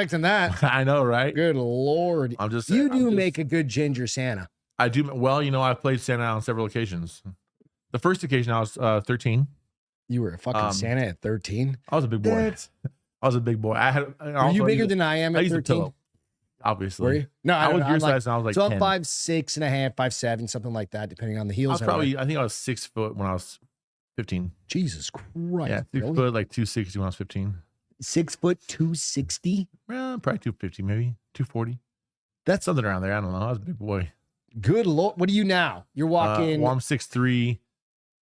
expecting that. I know, right? Good Lord. I'm just. You do make a good ginger Santa. I do. Well, I've played Santa on several occasions. The first occasion I was 13. You were a fucking Santa at 13? I was a big boy. I was a big boy. Were you bigger than I am at 13? Obviously. Were you? No, I was your size and I was like so 10. I'm 5'6.5", 5'7", something like that, depending on the heels. I think I was 6 foot when I was 15. Jesus Christ. Yeah, 6 foot, like 260 when I was 15. 6 foot 260? Well, probably 250, maybe 240. That's something around there. I don't know. I was a big boy. Good Lord. What are you now? You're walking. Well, I'm 6'3".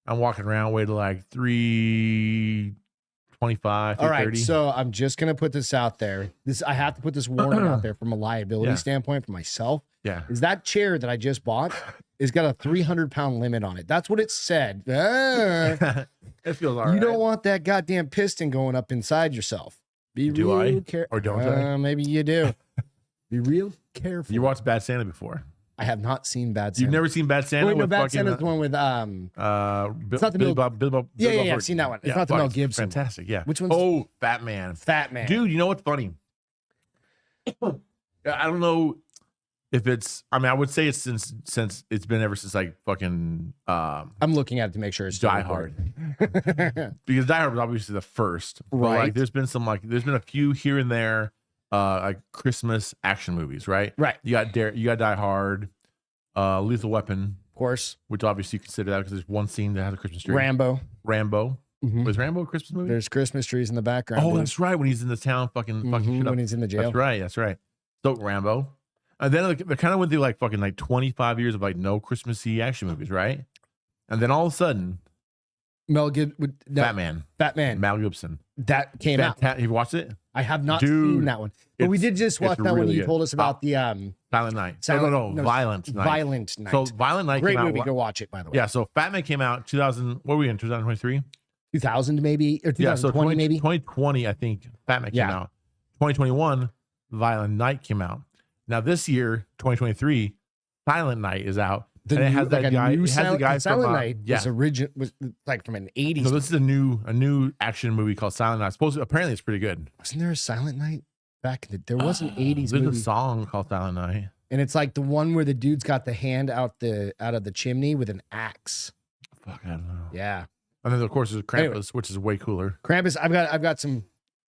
I'm walking around way to like 325, 330. All right, so I'm just gonna put this out there. I have to put this warning out there from a liability standpoint for myself. Yeah. Is that chair that I just bought is got a 300-pound limit on it. That's what it said. It feels all right. You don't want that goddamn piston going up inside yourself. Be do real I? careful. Or don't I? Maybe you do. Be real careful. You watched Bad Santa before? I have not seen Bad Santa. You've never seen Bad Santa? Wait, no, Bad Santa's the one with it's not the Billy Bob. Yeah, I've seen that one. It's not the Mel Gibson. Fantastic, yeah. Which one's? Oh, Fat Man. Fat Man. Dude, you know what's funny? I don't know if it's. I mean, I would say it's since it's been ever since like fucking. I'm looking at it to make sure it's Die Hard. Because Die Hard was obviously the first, but like there's been a few here and there. Like Christmas action movies, right? Right. You got Die Hard, Lethal Weapon, of course, which obviously you consider that because there's one scene that has a Christmas tree. Rambo. Mm-hmm. Was Rambo a Christmas movie? There's Christmas trees in the background. Oh, that's right. When he's in the town, fucking shit up. When he's in the jail. That's right. So Rambo, and then they kind of went through like fucking like 25 years of like no Christmassy action movies, right? And then all of a sudden, Mel Gibson, Batman, Mel Gibson, that came out. You watched it? I have not seen that one, but we did just watch that one. You told us about the Silent Night. No, Violent Night. Violent Night. So Violent Night. Great came movie. out, Go watch it, by the way. Yeah. So Batman came out 2000. What were we in? 2023. 2000 maybe or 2020 yeah, so maybe. 2020, I think Batman came out. 2021, Violent Night came out. Now this year, 2023, Silent Night is out. And it has that guy. It has the guy Silent from Night. Was like from an 80s. So this is a new action movie called Silent Night. Apparently it's pretty good. Wasn't there a Silent Night back? There was an 80s There's movie. a song called Silent Night, and it's like the one where the dude's got the hand out of the chimney with an axe. Fuck, I don't know. Yeah. And then of course there's Krampus, which is way cooler. Krampus. I've got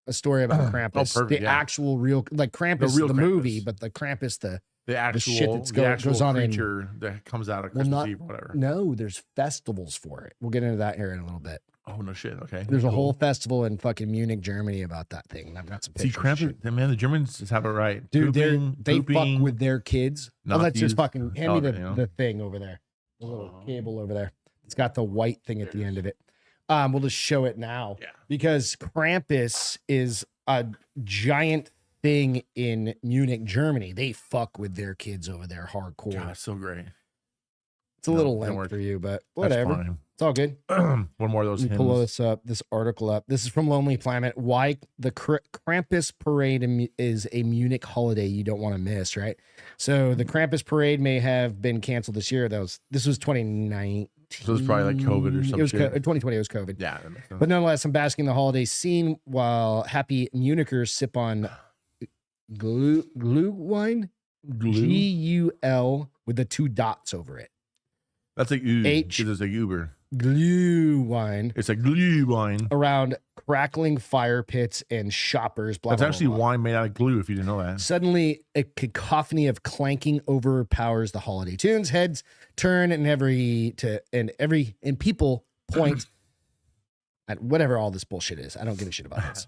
a story about Krampus. Perfect, actual real like Krampus, the movie, but the Krampus the actual shit that goes on creature that comes out of Christmas Eve or whatever. No, there's festivals for it. We'll get into that here in a little bit. Oh no shit. Okay. There's a whole festival in fucking Munich, Germany about that thing. And I've got some pictures. See, Krampus, man, the Germans just have it right. Dude, they fuck with their kids. Let's just fucking hand me the thing over there. The little cable over there. It's got the white thing at the end of it. We'll just show it now. Yeah. Because Krampus is a giant thing in Munich, Germany. They fuck with their kids over there hardcore. God, that's so great. It's a little length for you, but whatever. It's all good. One more of those. Let me pull this article up. This is from Lonely Planet. Why the Krampus parade is a Munich holiday you don't want to miss, right? So the Krampus parade may have been canceled this year. This was 2019. So it was probably like COVID or something. It was 2020. It was COVID. Yeah, that makes sense. But nonetheless, I'm basking the holiday scene while happy Munichers sip on glue wine. Gul with the 2 dots over it. That's like H. It's like Uber. Glue wine. It's like glue wine Around crackling fire pits and shoppers. Blah, That's blah, actually blah, blah. wine made out of glue. If you didn't know that. Suddenly, a cacophony of clanking overpowers the holiday tunes. Heads turn and people point at whatever all this bullshit is. I don't give a shit about this.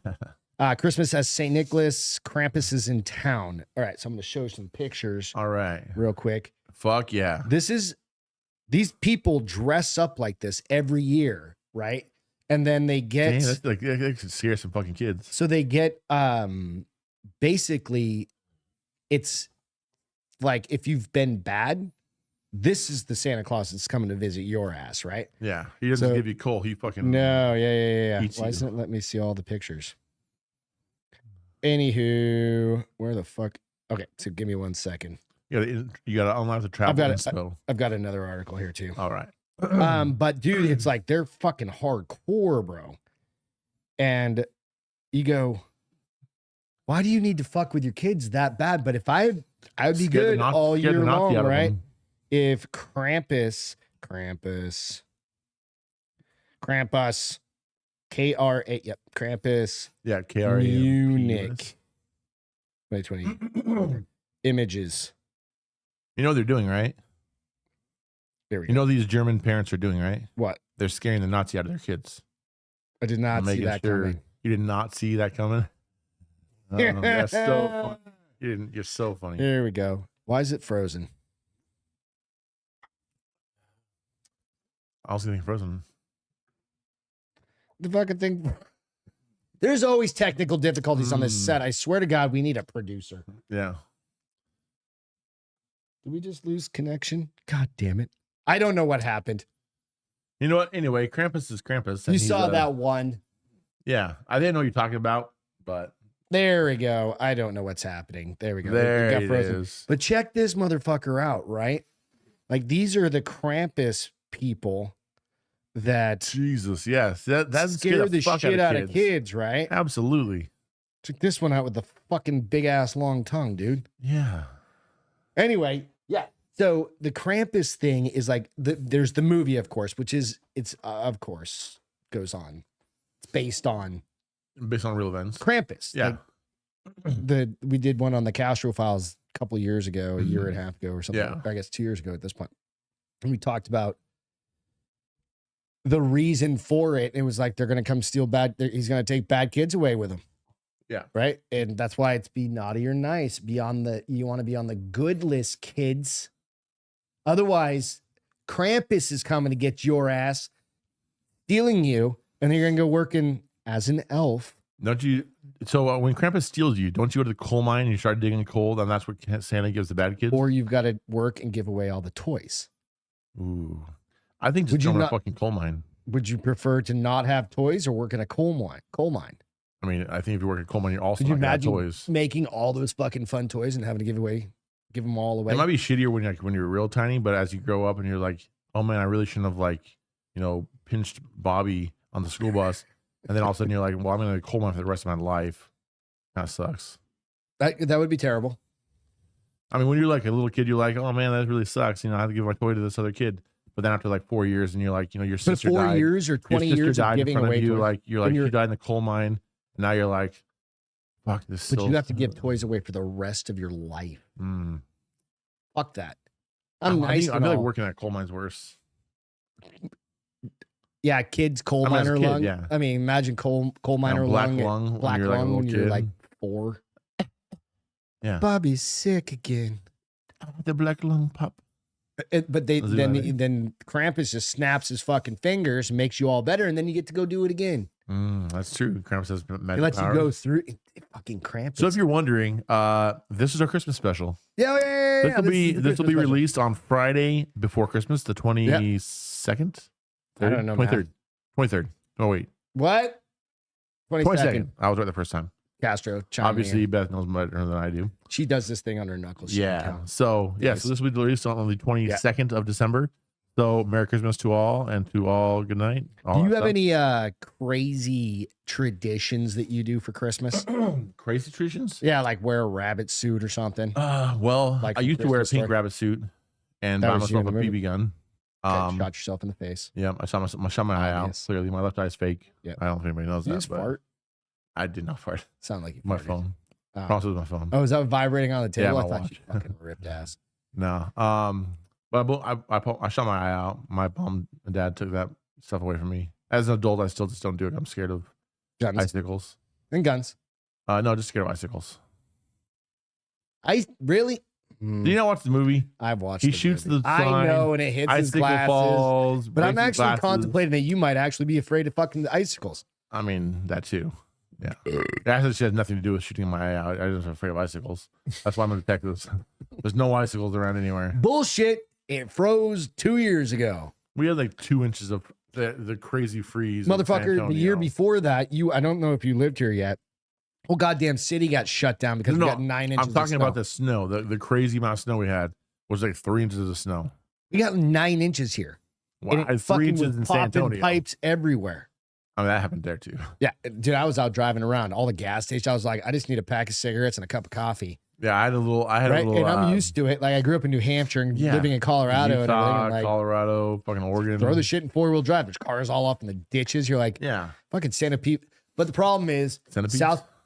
Christmas as St. Nicholas. Krampus is in town. All right, so I'm going to show some pictures. All right, real quick. Fuck yeah. These people dress up like this every year, right? And then they get... Damn, that's like, that could scare some fucking kids. So they get, basically, it's like if you've been bad, this is the Santa Claus that's coming to visit your ass, right? Yeah. He doesn't give you coal. He fucking... No, yeah. Why doesn't it let me see all the pictures? Anywho, where the fuck... Okay, so give me 1 second. You gotta unlock the travel. I've got another article here too. All right. But dude, it's like they're fucking hardcore, bro. And you go, Why do you need to fuck with your kids that bad? But if I'd be good all year long, right? If Krampus, K-R-A, yep, Krampus. Yeah, K-R-A. Munich. 2020. Images. You know what they're doing, right? There we go. You know these German parents are doing, right? What? They're scaring the Nazi out of their kids. I did not see that coming. You did not see that coming? That's so funny. You're so funny. Here we go. Why is it frozen? I was getting frozen. The fucking thing. There's always technical difficulties on this set. I swear to God, we need a producer. Yeah. Did we just lose connection? God damn it. I don't know what happened. You know what? Anyway, Krampus is Krampus. You saw that one. Yeah. I didn't know what you're talking about, but. There we go. I don't know what's happening. There we go. There it is. But check this motherfucker out, right? Like, these are the Krampus people that Jesus, yes, that scare the shit out of kids, right? Absolutely. Check this one out with the fucking big ass long tongue, dude. Yeah. Anyway, yeah. So the Krampus thing is like there's the movie, of course, which is of course goes on. It's based on real events. Krampus. Yeah. Like, we did one on the Castro Files a couple of years ago, a year and a half ago or something. Yeah. I guess 2 years ago at this point. And we talked about the reason for it. It was like they're going to come steal he's going to take bad kids away with him. Yeah. Right. And that's why it's be naughty or nice. You want to be on the good list, kids. Otherwise, Krampus is coming to get your ass, stealing you, and then you're going to go working as an elf. Don't you? So when Krampus steals you, don't you go to the coal mine and you start digging coal, and that's what Santa gives the bad kids? Or you've got to work and give away all the toys. Ooh. I think just jump in a fucking coal mine. Would you prefer to not have toys or work in a coal mine? I mean, I think if you work at coal mine, you're also not gonna have toys. Making all those fucking fun toys and having to give them all away. It might be shittier when you're real tiny, but as you grow up and you're like, oh man, I really shouldn't have pinched Bobby on the school bus, and then all of a sudden you're like, well, I'm in a coal mine for the rest of my life. That sucks. That would be terrible. I mean, when you're like a little kid, you're like, oh man, that really sucks. I have to give my toy to this other kid. But then after like 4 years, and you're like, your sister died. 4 years or 20 years of giving away toys. You're like, she died in the coal mine. And now you're like, fuck this. But you have to give toys away for the rest of your life. Fuck that. I feel like working at coal mine's worse. Yeah, kids, coal miner lung. Yeah. I mean, imagine coal miner black lung. Black lung when you're like 4. Yeah. Bobby's sick again. The black lung pop. But then Krampus just snaps his fucking fingers and makes you all better, and then you get to go do it again. That's true. Krampus has magic He lets power. you go through fucking Krampus. So if you're wondering, this is our Christmas special. Yeah. This will be released on Friday before Christmas, the 22nd. I don't know. 23rd. Oh wait. What? 22nd. I was right the first time. Castro. Obviously, Beth knows better than I do. She does this thing on her knuckles. So this will be released on the 22nd of December. So Merry Christmas to all, and to all good night. Do you have any crazy traditions that you do for Christmas? Crazy traditions? Yeah, like wear a rabbit suit or something. Well, like I used to wear a pink rabbit suit and buy myself a BB gun. Shot yourself in the face. Yeah, I shot my eye out. Clearly, my left eye is fake. Yeah, I don't know if anybody knows that. You just fart? I did not fart. Sound like you farted. My phone. Promise it was my phone. Oh, is that vibrating on the table? Yeah, I thought you fucking ripped ass. No. But I shot my eye out. My mom and dad took that stuff away from me. As an adult, I still just don't do it. I'm scared of icicles. And guns. No, just scared of icicles. Really? Do you not watch the movie? I've watched. He shoots the sign. I know, and it hits his glasses. Falls, but I'm actually contemplating that you might actually be afraid of fucking the icicles. I mean, that too. Yeah. It actually has nothing to do with shooting my eye out. I'm just afraid of icicles. That's why I'm a detective. There's no icicles around anywhere. Bullshit. It froze 2 years ago. We had like 2 inches of the crazy freeze. Motherfucker, the year before that, I don't know if you lived here yet. Well, goddamn city got shut down because we got 9 inches. I'm talking about the snow. The crazy amount of snow we had was like 3 inches of snow. We got 9 inches here. Wow. And it 3 inches in San Antonio. Pipes everywhere. I mean, that happened there too. Yeah, dude, I was out driving around all the gas stations. I was like, I just need a pack of cigarettes and a cup of coffee. Yeah, I had a little. And I'm used to it. Like I grew up in New Hampshire and living in Colorado and everything. And like, Colorado, fucking Oregon. Throw the shit in 4-wheel drive. There's cars all off in the ditches. You're like, fucking centipede. But the problem is,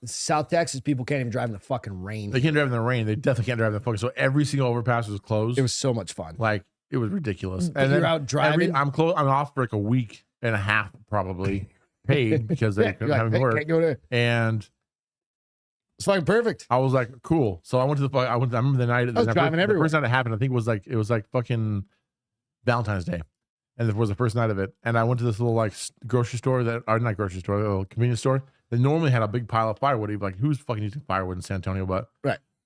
South Texas people can't even drive in the fucking rain. They can't drive in the rain. They definitely can't drive in the fucking. So every single overpass was closed. It was so much fun. Like it was ridiculous. And you're out driving. I'm off for like a week and a half probably paid because they couldn't have me work. Can't go to. And it's fucking perfect. I was like, cool. So I went to I remember the night. I was driving everywhere. The first night it happened, I think it was like fucking Valentine's Day, and it was the first night of it. And I went to this little like grocery store not grocery store, a little convenience store. They normally had a big pile of firewood. You'd be like, who's fucking using firewood in San Antonio? But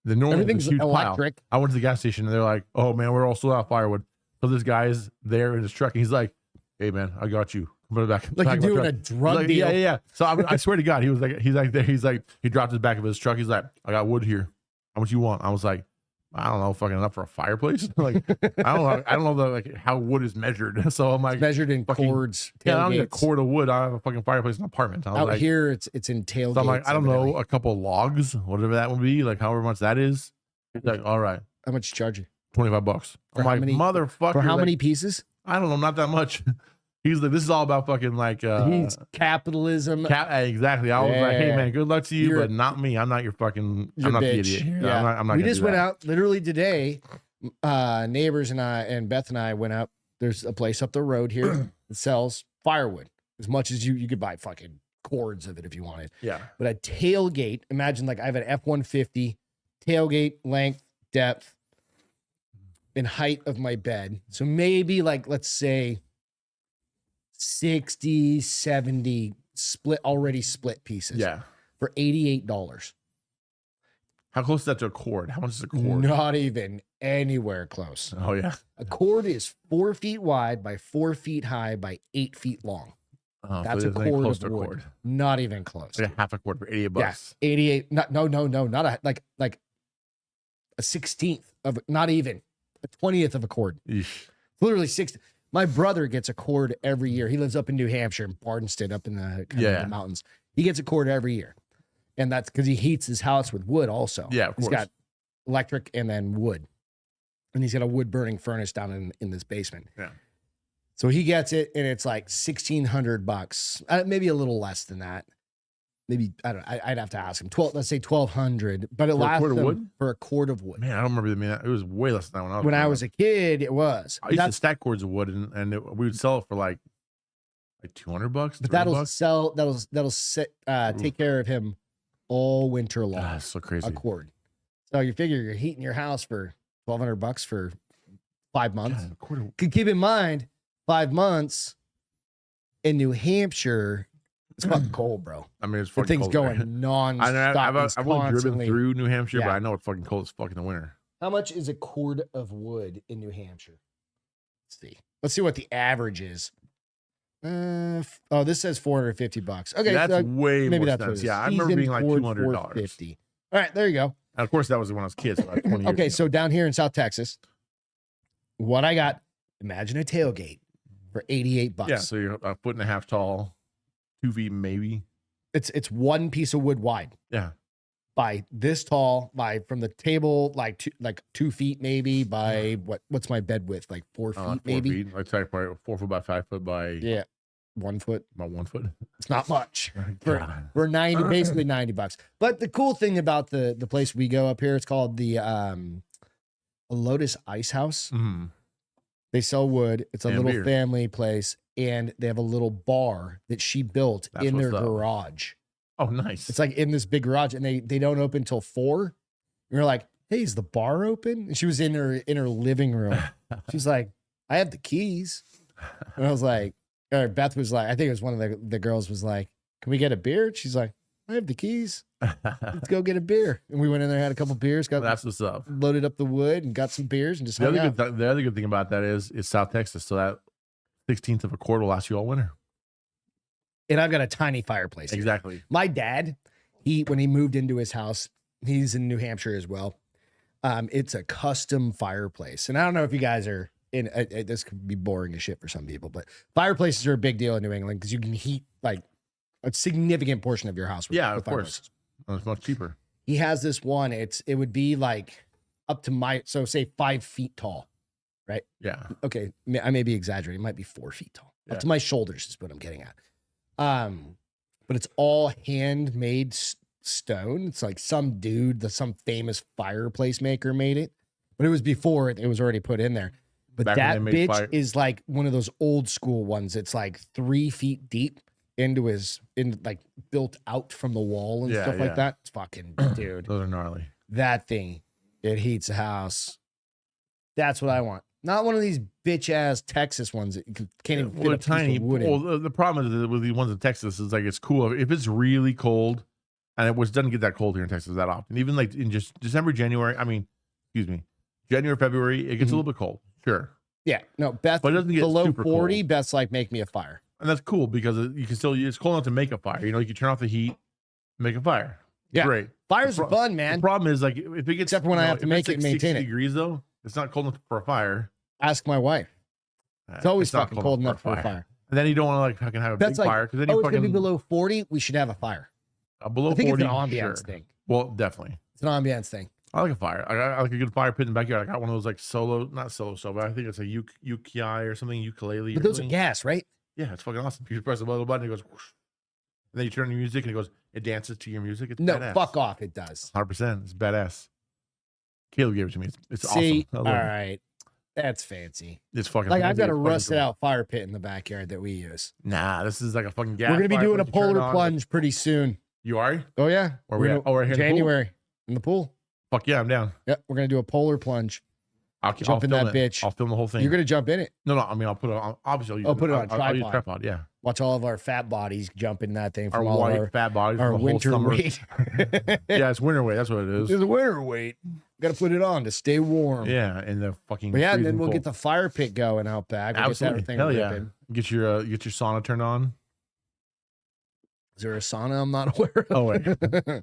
the normal everything's huge electric. Pile. I went to the gas station and they're like, oh man, we're all sold out of firewood. So this guy is there in his truck and he's like, hey man, I got you. Put it back. Like you're doing a drug deal. Yeah. So I swear to God, he dropped his back of his truck. He's like, I got wood here. How much you want? I was like, I don't know, fucking enough for a fireplace. Like, I don't know like how wood is measured. So I'm like, it's measured in cords. Yeah, I don't need a cord of wood. I have a fucking fireplace in an apartment. Out like, here, it's in tailgates. So I'm like, I don't know, a couple of logs, whatever that would be, like however much that is. He's like, all right. How much you charge you? $25. I'm like, motherfucker. For how many pieces? I don't know, not that much. He's like, this is all about fucking like he's capitalism. Exactly. I was like, hey man, good luck to you, but not me. I'm not your fucking. I'm not the idiot. Yeah. I'm not we just went out literally today. Neighbors and I and Beth and I went out. There's a place up the road here that sells firewood as much as you could buy fucking cords of it if you wanted. Yeah. But a tailgate. Imagine like I have an F-150 tailgate length, depth, and height of my bed. So maybe like let's say 60, 70 already split pieces. Yeah. For $88. How close is that to a cord? How much is a cord? Not even anywhere close. Oh yeah. A cord is 4 feet wide by 4 feet high by 8 feet long. Oh, that's so a cord of wood. Cord. Not even close. Like a half a cord for $88. Yeah, 88. No, not a like a 16th of, not even a 20th of a cord. Eesh. Literally 60. My brother gets a cord every year. He lives up in New Hampshire, in Barnston, up in the, the mountains. He gets a cord every year. And that's because he heats his house with wood also. Yeah, of course. He's got electric and then wood. And he's got a wood burning furnace down in this basement. Yeah. So he gets it and it's like $1,600, maybe a little less than that. Maybe, I don't know. I'd have to ask him. Let's say $1,200, but it lasts for a cord of wood. Man, I don't remember that. It was way less than that when I was a kid. It was. I used to stack cords of wood and we would sell it for like $200. But that'll sell. That'll take care of him all winter long. That's so crazy. A cord. So you figure you're heating your house for $1,200 for 5 months. God, Could keep in mind 5 months in New Hampshire. It's fucking cold, bro. I mean, it's fucking the thing's cold. Going non-stop. I've only driven through New Hampshire, but I know it's fucking cold as fuck in the winter. How much is a cord of wood in New Hampshire? Let's see what the average is. This says $450. Okay, that's way maybe more that's expensive. Yeah, I remember being like $200. $450. All right, there you go. And of course, that was when I was a kid. So like 20 years ago. So down here in South Texas, what I got? Imagine a tailgate for $88. Yeah, so you're a 1.5 feet tall. 2 feet maybe. It's one piece of wood wide. Yeah. By this tall, from the table, like 2 feet maybe by what's my bed width? Like 4 feet 4 maybe. Feet. I'd say probably 4 foot by 5 foot by 1 foot. About 1 foot. It's not much for 90, basically $90. But the cool thing about the place we go up here, it's called the Lotus Ice House. Mm-hmm. They sell wood. It's a little family place. And they have a little bar that she built in their garage. Oh, nice. It's like in this big garage, and they don't open till 4. And you're like, hey, is the bar open? And she was in her living room. She's like, I have the keys. And I was like, or Beth was like, I think it was one of the girls was like, can we get a beer? She's like, I have the keys. Let's go get a beer. And we went in there, had a couple beers, that's what's up. Loaded up the wood and got some beers and just the other good thing about that is South Texas. So that 16th of a cord will last you all winter. And I've got a tiny fireplace. Exactly. Here. My dad, when he moved into his house, he's in New Hampshire as well. It's a custom fireplace. And I don't know if you guys are this could be boring as shit for some people, but fireplaces are a big deal in New England because you can heat like a significant portion of your house. Yeah, with of course. fireplaces. It's much cheaper. He has this one. It would be like up to say 5 feet tall, right? Yeah. Okay, I may be exaggerating. It might be 4 feet tall. Yeah. Up to my shoulders is what I'm getting at. But it's all handmade stone. It's like some dude, some famous fireplace maker made it, but it was before it was already put in there. But Back that when they made bitch is like one of those old school ones. It's like 3 feet deep like built out from the wall and stuff like that. It's fucking dude. Those are gnarly. That thing, it heats a house. That's what I want. Not one of these bitch ass Texas ones that you can't even fit a tiny. piece of wood in. Well, the problem is with the ones in Texas is like it's cool if it's really cold, and it doesn't get that cold here in Texas that often. Even like in just December, January. I mean, excuse me, January, February, it gets a little bit cold. Sure. Yeah. No, Beth, but it doesn't get below super 40, cold. Beth's like, make me a fire. And that's cool because you can still, it's cold enough to make a fire. You know, you can turn off the heat, make a fire. Yeah. Great. Fires are fun, man. The problem is like if it gets, except for when I have to make it and maintain it. Degrees though, it's not cold enough for a fire. Ask my wife. It's always fucking cold enough for a fire. And then you don't want to like fucking have a That's big fire because then you it's fucking gonna be below 40. We should have a fire. Below I think 40. it's an ambiance sure. thing. Well, definitely. It's an ambiance thing. I like a fire. I like a good fire pit in the backyard. I got one of those like not solo, but I think it's a ukulele or something, ukulele. But those are gas, right? Yeah, it's fucking awesome. You just press the little button, it goes, whoosh. And then you turn on your music and it dances to your music. It's no, badass. fuck off. It does. 100%. It's badass. Caleb gave it to me. It's See, awesome. all right. That's fancy. It's fucking like I've got a cool. rusted out fire pit in the backyard that we use. Nah, this is like a fucking gas. We're gonna be doing a fireplace you turn polar on. plunge pretty soon. You are? Oh yeah. We're right here January in the pool. Fuck yeah, I'm down. Yep, we're gonna do a polar plunge. I'll Jump in that bitch. I'll film the whole thing. You're gonna jump in it. No, I mean I'll put it on. Obviously, I'll put it on I'll use tripod. tripod. Yeah. Watch all of our fat bodies jump in that thing Our from all white our fat bodies. our from the whole winter summer. weight. Yeah, it's winter weight. That's what it is. It's a winter weight. Got to put it on to stay warm. Yeah, and the fucking. But yeah, and then freezing we'll cold. get the fire pit going out back. We'll Absolutely. get that thing Hell yeah. ripping. Get your sauna turned on. Is there a sauna I'm not aware of? Oh wait.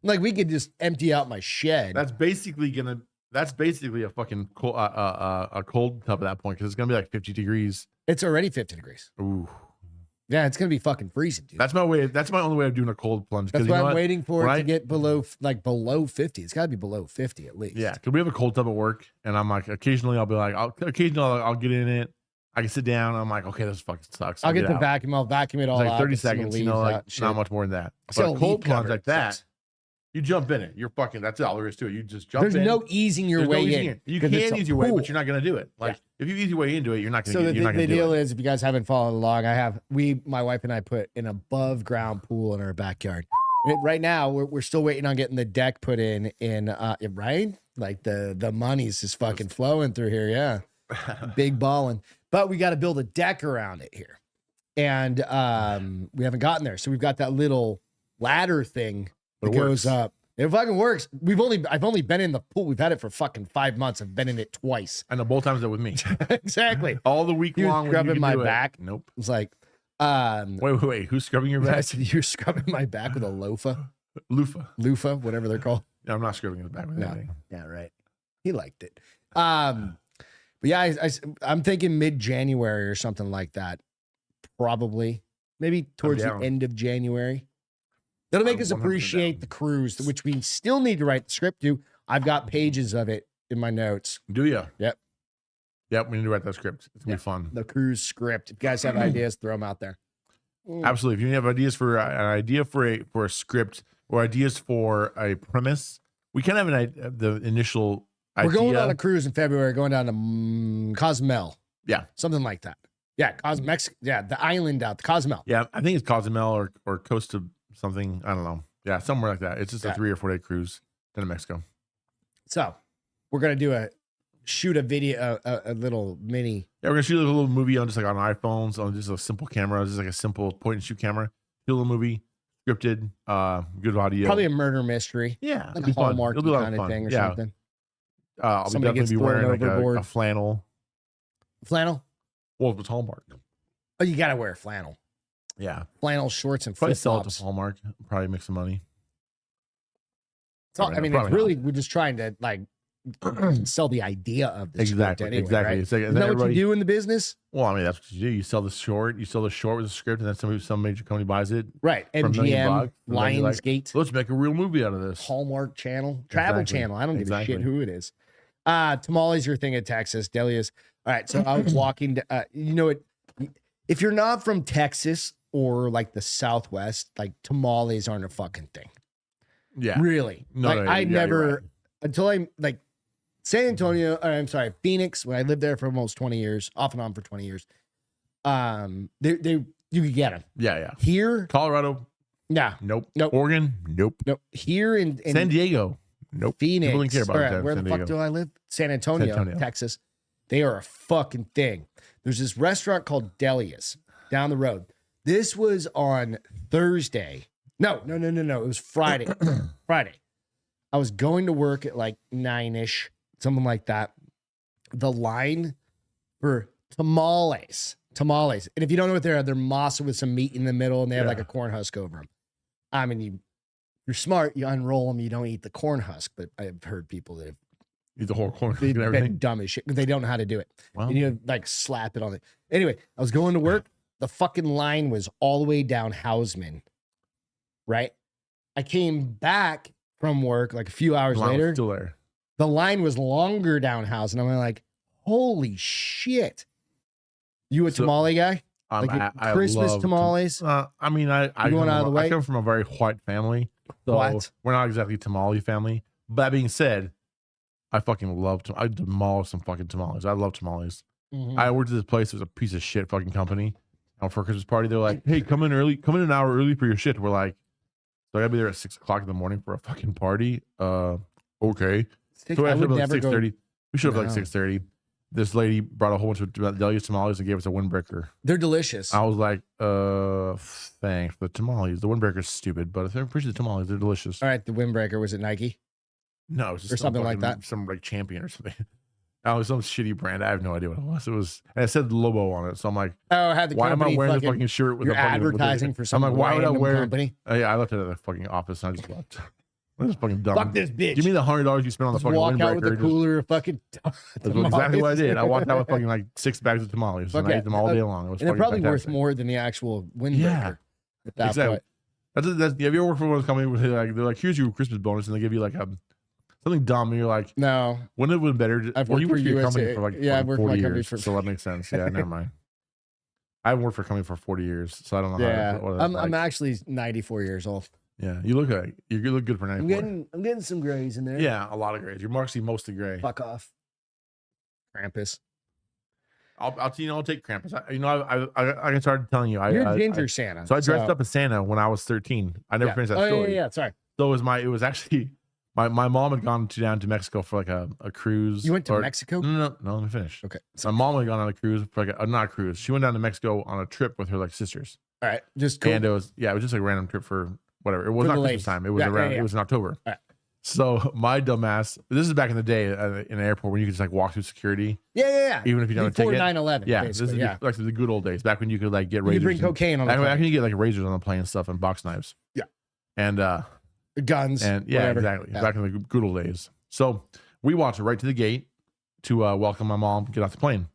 Like we could just empty out my shed. That's basically a fucking cold, a cold tub at that point because it's gonna be like 50 degrees. It's already 50 degrees. Ooh. Yeah, it's gonna be fucking freezing, dude. That's my way. That's my only way of doing a cold plunge. That's why I'm waiting for it to Right? get below 50. It's got to be below 50 at least. Yeah, because we have a cold tub at work, and I'm like, occasionally I'll be like, I'll get in it. I can sit down. I'm like, okay, this fucking sucks. I'll get the out. vacuum. I'll vacuum it all It's like out. 30 get some seconds. leaves Like out, shit. not much more than that. So But a cold leaf cover, plunge like it that, sucks. you jump in it. You're fucking. That's all there is to it. You just jump There's in. no easing your There's no way easing in. it. You 'cause can it's a ease your way, pool. but you're not gonna do it. Like if you ease your way into it, you're not gonna. So you're not the gonna do deal it. is, if you guys haven't followed along, my wife and I put an above ground pool in our backyard. Right now, we're still waiting on getting the deck put in right? Like the money's just fucking flowing through here. Yeah. Big balling. But we got to build a deck around it here. And we haven't gotten there. So we've got that little ladder thing that goes up. It fucking works. I've only been in the pool. We've had it for fucking 5 months. I've been in it twice. I know both times that with me. Exactly. All the week He was long. scrubbing my back. Nope. It's like, Wait. Who's scrubbing your back? you're scrubbing my back with a loofah, Loofah. whatever they're called. No, I'm not scrubbing his back with No. anything. Yeah, right. He liked it. But yeah, I'm thinking mid-January or something like that. Probably. Maybe towards the down. end of January. That'll make us 100% appreciate down. the cruise, which we still need to write the script to. I've got pages of it in my notes. Do you? Yep. Yep. We need to write that script. It's gonna be fun. The cruise script. If you guys have ideas, throw them out there. Absolutely. If you have ideas for an idea for a script or ideas for a premise, we can have the initial idea. We're going on a cruise in February, going down to Cozumel. Yeah. Something like that. Yeah, Mexico. Yeah, the island out, the Cozumel. Yeah, I think it's Cozumel or Costa something. I don't know. Yeah, somewhere like that. It's just a 3 or 4 day cruise to Mexico. So we're gonna shoot a video, a little mini. Yeah, we're gonna shoot a little movie on iPhones on just a simple camera, just like a simple point and shoot camera. Do a little movie, scripted, good audio. Probably a murder mystery. Yeah, Like it'll a be fun. Hallmark It'll be a lot kind of of fun. thing or Yeah. something. I'll Somebody definitely gets be wearing thrown like a overboard. flannel. Flannel? Well, if it's Hallmark. Oh, you gotta wear flannel. Yeah. Flannel shorts and Probably flip sell it flops. to Hallmark. Probably make some money. I mean, it's Probably really, we're just trying to like sell the idea of the Exactly, script anyway, exactly. right? It's like, Isn't that what you do in the business? Well, I mean, that's what you do. You sell the short with the script, and then some major company buys it Right. for $1 million MGM, bucks. And then you're like, Lionsgate, let's make a real movie out of this. Hallmark Channel, Travel Exactly, Channel. I don't give a exactly. shit who it is. Tamales, your thing in Texas. Delia's. All right. So I was walking, you know what? If you're not from Texas or like the Southwest, like tamales aren't a fucking thing. Yeah. Really. No, like no, I yeah, never, you're right. until I like San Antonio, or I'm sorry, Phoenix, when I lived there for almost 20 years, off and on for 20 years. You could get them. Yeah, yeah. Here, Colorado, nah, nope. Nope. Oregon, nope. nope. Here in San Diego, nope. Phoenix, People didn't care about or it. where the San fuck Diego. do I live? San Antonio, Texas. They are a fucking thing. There's this restaurant called Delia's down the road. This was on Thursday. No. It was Friday. Friday. I was going to work at like 9-ish, something like that. The line for tamales. And if you don't know what they're masa with some meat in the middle, and they have like a corn husk over them. I mean, you're smart. You unroll them. You don't eat the corn husk. But I've heard people that have Eat the whole corn they've and everything. been dumb as shit because they don't know how to do it. Wow. And you like slap it on it. Anyway, I was going to work. The fucking line was all the way down Hausman. Right? I came back from work like a few hours later. Still there. The line was longer down Hausman. I'm like, holy shit. You a tamale guy? Like I Christmas love tamales? I mean, I going out of the way? I come from a very white family, so What? we're not exactly tamale family. But that being said, I fucking love. I demolish some fucking tamales. I love tamales. Mhm. I worked at this place. It was a piece of shit fucking company. And for a Christmas party, they're like, "Hey, come in early. Come in an hour early for your shit." We're like, "So I gotta be there at 6 o'clock in the morning for a fucking party." Okay. So I we should would have like never go. 6:30. We should have like No. 6:30. This lady brought a whole bunch of Delia's tamales and gave us a windbreaker. They're delicious. I was like, thanks for the tamales. The windbreaker's stupid, but I appreciate the tamales. They're delicious. All right, the windbreaker, was it Nike? No, it's just Or something like that? Some like Champion or something. Oh, some shitty brand. I have no idea what it was. And it said Lobo on it. So I'm like, Oh, I had the why am I company wearing the fucking shirt with you're the fucking advertising with the, for some I'm like, why would I random wear company? Yeah, I left it at the fucking office and I just left. This is fucking dumb. Fuck this bitch. Give me the $100 you spent on the Just fucking walk out with windbreaker. a cooler of fucking That's exactly what I did. I walked out with fucking like 6 bags of tamales and I Okay. ate them all day long. It was And they're fucking probably fantastic. worth more than the actual windbreaker. Yeah. At that Exactly. point. Have you ever worked for one of those companies where they're like, here's your Christmas bonus, and they give you like something dumb, and you're like, No. wouldn't it have been better? I've Well, worked you for worked for your company USA. for like Yeah, I've worked for 40 my company years, for- so that makes sense. Yeah, never mind. I haven't worked for a company for 40 years, so I don't know Yeah. what that's I'm like. actually 94 years old. Yeah, you look good for 94. I'm getting some grays in there. Yeah, a lot of grays. You're actually mostly gray. Fuck off. Krampus. I'll take Krampus. I started telling you. You're Ginger Santa. So I dressed up as Santa when I was 13. I never finished that story. Yeah. Sorry. So it was actually my mom had gone down to Mexico for like a cruise. You went to Mexico? No, let me finish. Okay. My mom had gone on a cruise for like not a cruise. She went down to Mexico on a trip with her like sisters. All right. Just cool. And it was just like a random trip for whatever. It was For not the Christmas ladies. time. It was Yeah. it was in October. All right. So my dumbass, this is back in the day in an airport when you could just like walk through security. Yeah. Even if you don't have a Before ticket. 9/11. Yeah, Basically. this is like the good old days, back when you could like get You razors. could bring cocaine on the Back plane. when you get like razors on the plane and stuff and box knives. Yeah. And Guns. yeah, whatever. exactly. Yeah. Back in the good old days. So we walked right to the gate to welcome my mom, get off the plane.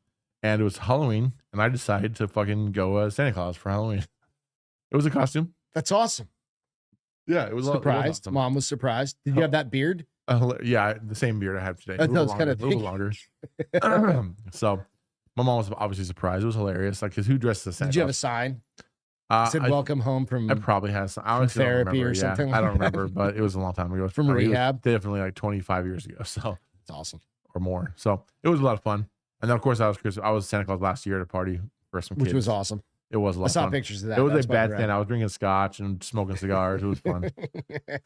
And it was Halloween, and I decided to fucking go as Santa Claus for Halloween. It was a costume. That's awesome. Yeah, it was Surprised. awesome. Mom was surprised. Did you have that beard? Yeah, the same beard I have today. That's what I was kinda a little longer. So my mom was obviously surprised. It was hilarious. Like, because who dressed as Santa Did you have a Claus? sign? It said "Welcome home from." I probably had some. I honestly don't therapy remember. or something I don't like that. remember, but it was a long time ago. From I mean, it was rehab? definitely like 25 years ago. So It's awesome. or more. So it was a lot of fun. And then of course I was Santa Claus last year at a party for some kids. Which was awesome. It was a lot I of saw fun. pictures of that. It was That's a bad why Santa. I was drinking scotch and smoking cigars. It was fun.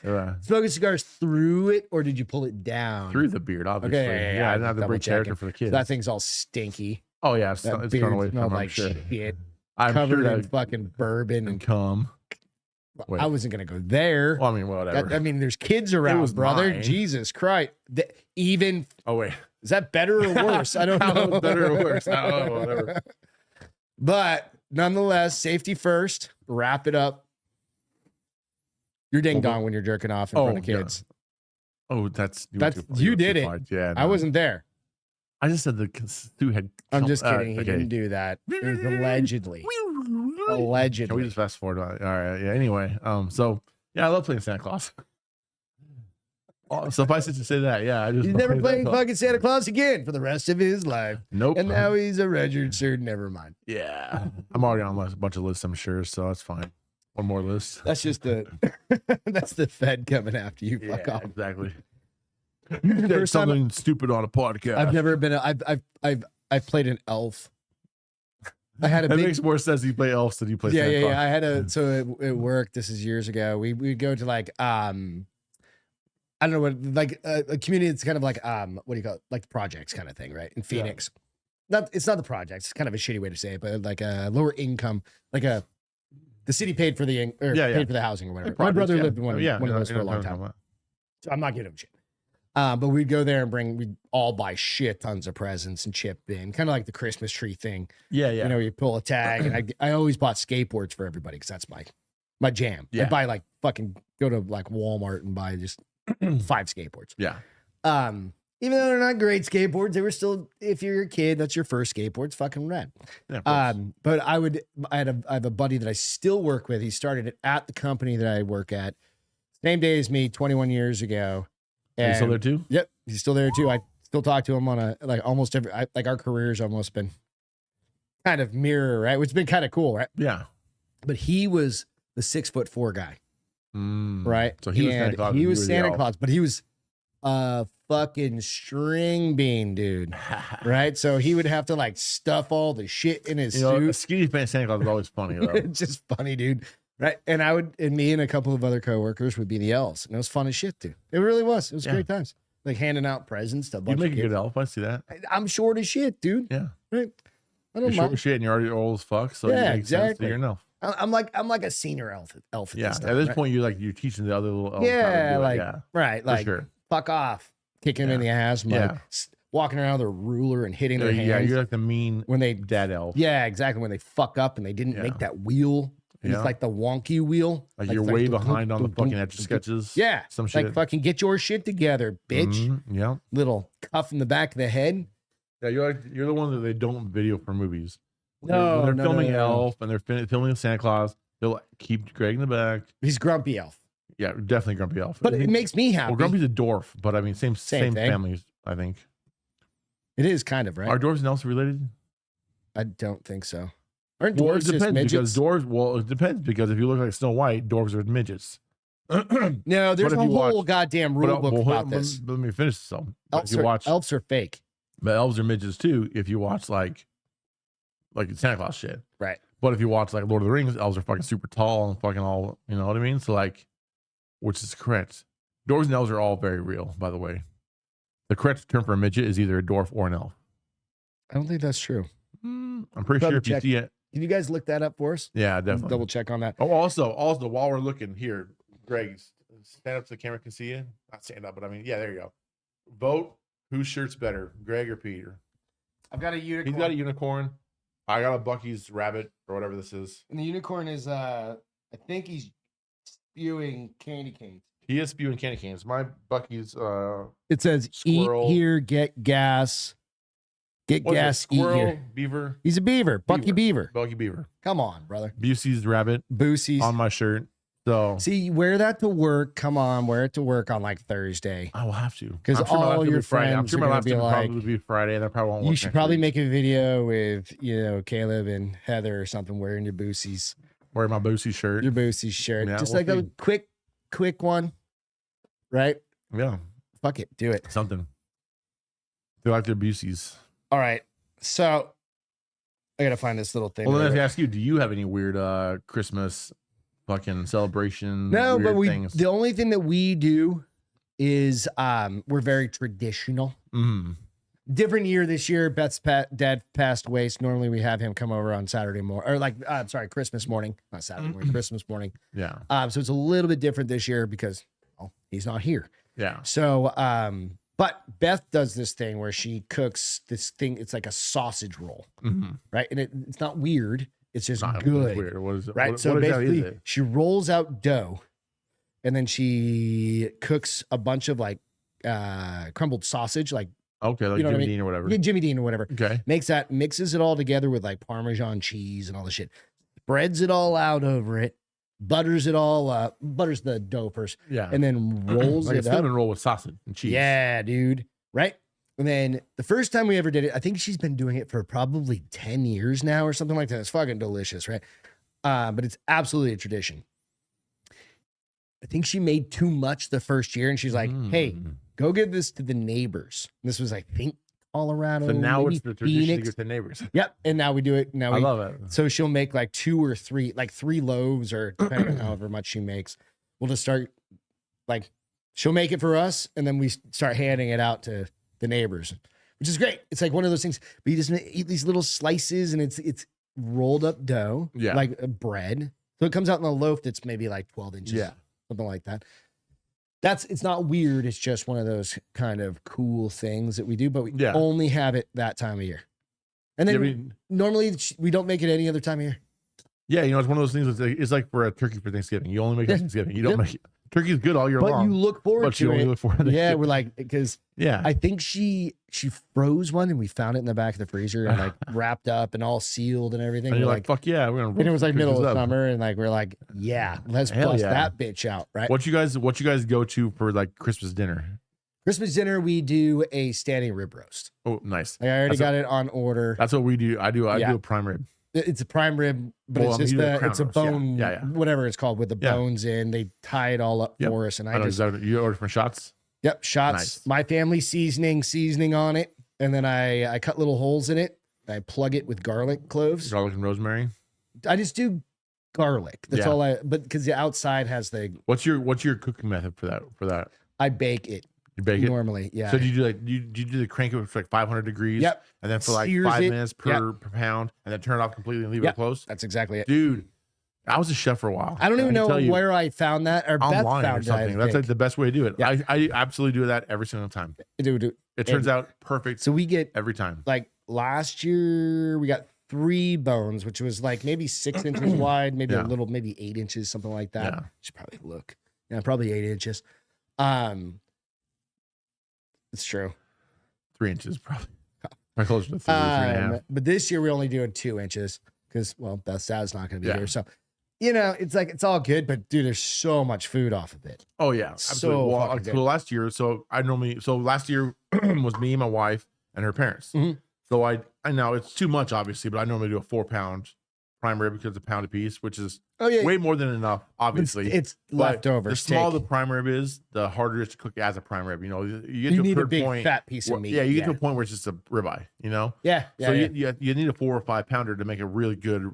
Yeah. Smoking cigars through it, or did you pull it down? Through the beard, obviously. yeah, I didn't have to double break character checking. for the So kids. that thing's all stinky. Oh yeah, it's That thrown beard away from smelled them, like I'm sure. shit. I'm Covered sure in that fucking bourbon and cum. Wait. I wasn't gonna go there. Well, I mean, whatever. I mean, there's kids around, was brother. mine. Jesus Christ. Even Oh wait. is that better or worse? I don't How know. better or worse? I don't know, whatever. But nonetheless, safety first. Wrap it up. You're ding dong when you're jerking off in front of kids. Oh, you did it. Yeah, I wasn't there. I just said the Stu had. I'm just kidding. He didn't do that. It was allegedly. Allegedly. Can we just fast forward? All right. Yeah. Anyway, so yeah, I love playing Santa Claus. Suffice it to say that, yeah, He's never playing fucking Santa Claus again for the rest of his life. Nope. And now he's a registered. Never mind. Yeah, I'm already on a bunch of lists, I'm sure, so that's fine. One more list. That's just that's the Fed coming after you. Fuck off. Exactly. You said something stupid on a podcast. I've never been. I've played an elf. I had a. That makes more sense. You play elves than you play. Santa Claus. Yeah. I had so it worked. This is years ago. We'd go to like I don't know what, like a community. It's kind of like what do you call it? Like the projects kind of thing, right? In Phoenix. Yeah. It's not the projects. It's kind of a shitty way to say it, but like a lower income, like the city paid for paid for the housing or whatever. My brother lived in one of those for a long time. So I'm not giving him shit. But we'd go there and we'd all buy shit tons of presents and chip in, kind of like the Christmas tree thing. Yeah. You know, you pull a tag, and I always bought skateboards for everybody because that's my jam. Yeah. I'd buy like fucking go to like Walmart and buy just 5 skateboards. Yeah. Even though they're not great skateboards, they were still, if you're a kid, that's your first skateboard. It's fucking rad. Yeah, but I have a buddy that I still work with. He started it at the company that I work at. Same day as me, 21 years ago. And he's still there too? Yep. He's still there too. I still talk to him on almost every, like our careers almost been kind of mirror, right? Which has been kind of cool, right? Yeah. But he was the 6'4" guy. Right. So he was Santa Claus. He was Santa Claus, but he was a fucking string bean, dude. Right. So he would have to like stuff all the shit in his suit. A skinny pants Santa Claus is always funny though. It's just funny, dude. Right. And me and a couple of other coworkers would be the elves. And it was fun as shit, dude. It really was. It was great times. Like handing out presents to a bunch of kids. You make a good elf. I see that. I'm short as shit, dude. Yeah. Right. I don't mind. Short as shit and you're already old as fuck. So yeah, you make sense that you're an elf. I'm like a senior elf at this time, at this point you're teaching the other little elves right, like sure. Fuck off, kicking them in the ass, like walking around with a ruler and hitting their hands. Yeah, you're like the mean when they dad elf. Yeah, exactly. When they fuck up and they didn't make that wheel. It's like the wonky wheel. Like you're way behind on the fucking etch sketches. Yeah, some shit. Like fucking get your shit together, bitch. Yeah, little cuff in the back of the head. Yeah, you're the one that they don't video for movies. No, when they're filming Elf and they're filming Santa Claus, they'll keep Greg in the back. He's grumpy elf. Yeah, definitely grumpy elf. But it makes me happy. Well, Grumpy's a dwarf, but I mean, same families, I think. It is kind of, right? Are dwarves and elves related? I don't think so. Aren't dwarves just midgets? It depends because if you look like Snow White, dwarves are midgets. No, there's a whole goddamn rule book about this. Let me finish this. Elves are fake. But elves are midgets too if you watch like Santa Claus shit. Right. But if you watch like Lord of the Rings, elves are fucking super tall and fucking all, you know what I mean? So like, which is correct. Dwarves and elves are all very real, by the way. The correct term for a midget is either a dwarf or an elf. I don't think that's true. I'm pretty sure if you see it. Can you guys look that up for us? Yeah, definitely. Double check on that. Oh, also, while we're looking here, Greg, stand up so the camera can see you. Not stand up, but I mean, yeah, there you go. Vote. Whose shirt's better, Greg or Peter? I've got a unicorn. He's got a unicorn. I got a Bucky's rabbit or whatever this is. And the unicorn is, I think he's spewing candy canes. He is spewing candy canes. My Bucky's, it says, squirrel. Eat here, get gas. Get gas, squirrel, eat here. Beaver? He's a beaver. Bucky Beaver. Bucky Beaver. Come on, brother. Busey's rabbit. Boosie's. On my shirt. So see, wear that to work. Come on, wear it to work on like Thursday. I will have to because all your friends I'm sure my last will like, probably be Friday, and I probably won't. You should probably make a video with Caleb and Heather or something wearing your Boosies. Wearing my Boosie shirt. Your Boosie shirt, just like a quick one, right? Yeah. Fuck it, do it. Something. They like their Boosies. All right, so I gotta find this little thing. Well, let me ask you: do you have any weird Christmas? Fucking celebration. No, but the only thing that we do is we're very traditional. Different year this year. Beth's dad passed away. So normally we have him come over on Saturday morning, or Christmas morning, not Saturday morning, Christmas morning. Yeah. So it's a little bit different this year because he's not here. Yeah. So but Beth does this thing where she cooks this thing. It's like a sausage roll, right? And it's not weird. It's just good. Weird. What is it? Right. So basically, she rolls out dough and then she cooks a bunch of like crumbled sausage, like Okay, like you know what I Jimmy mean? Dean or whatever. Yeah, Jimmy Dean or whatever. Okay. Mixes it all together with like Parmesan cheese and all the shit. Spreads it all out over it, butters it all up, butters the dough first, Yeah. and then rolls like it a up. cinnamon roll with sausage and cheese. Yeah, dude. Right? And then the first time we ever did it, I think she's been doing it for probably 10 years now or something like that. It's fucking delicious, right? But it's absolutely a tradition. I think she made too much the first year and she's like, hey, go give this to the neighbors. And this was, I think, Colorado. So now maybe it's the tradition to Phoenix. get the neighbors. Yep. And now we do it. Now I we love it. So she'll make like 2 or 3, like 3 loaves or depending on however much she makes. We'll just start like she'll make it for us and then we start handing it out to the neighbors, which is great. It's like one of those things, but you just eat these little slices and it's rolled up dough, like a bread. So it comes out in a loaf that's maybe like 12 inches, something like that. It's not weird. It's just one of those kind of cool things that we do, but we only have it that time of year. And then normally we don't make it any other time of year. Yeah, it's one of those things. It's like for a turkey for Thanksgiving. You only make it Thanksgiving. You don't make it. Turkey's good all year long. But you look forward to it. Look forward to yeah, we're like, because I think she froze one and we found it in the back of the freezer and like wrapped up and all sealed and everything. And you're like, fuck yeah, we're gonna. And it was like middle of summer and like we're like, yeah, let's bust that bitch out, right? What you guys go to for like Christmas dinner? Christmas dinner, we do a standing rib roast. Oh, nice. Like I already got it on order. That's what we do. I do a prime rib. It's a prime rib, but it's just it's a bone, whatever it's called, with the bones in. They tie it all up for us, and you order from Shots. Yep, Shots. Nice. My family seasoning on it, and then I cut little holes in it. I plug it with garlic cloves, garlic and rosemary. I just do garlic. That's all but because the outside has the. What's your cooking method for that? I bake it. You bake it normally, yeah. So do you do like you do the crank it for like 500 degrees? Yep. And then for like 5 minutes per pound, and then turn it off completely and leave it close. That's exactly it, dude. I was a chef for a while. I don't even know where I found that or Beth found or something. That's like the best way to do it. Yeah. I absolutely do that every single time. Dude, it turns out perfect. So we get every time. Like last year, we got 3 bones, which was like maybe 6 inches wide, maybe a little, maybe 8 inches, something like that. Should probably look. Yeah, probably 8 inches. It's true. 3 inches, probably. Or closer to 3.5. But this year we're only doing 2 inches because, well, Beth's dad's not going to be here. So, it's like, it's all good, but dude, there's so much food off of it. Oh, yeah. Absolutely. So last year, last year was me, my wife, and her parents. Mm-hmm. So I know it's too much, obviously, but I normally do a 4-pound prime rib because it's a pound a piece, which is way more than enough, obviously. It's leftover. The smaller the prime rib is, the harder it is to cook as a prime rib. You get to need a big fat piece of meat. Yeah, you get to a point where it's just a ribeye, Yeah. So you need a 4 or 5 pounder to make a really good,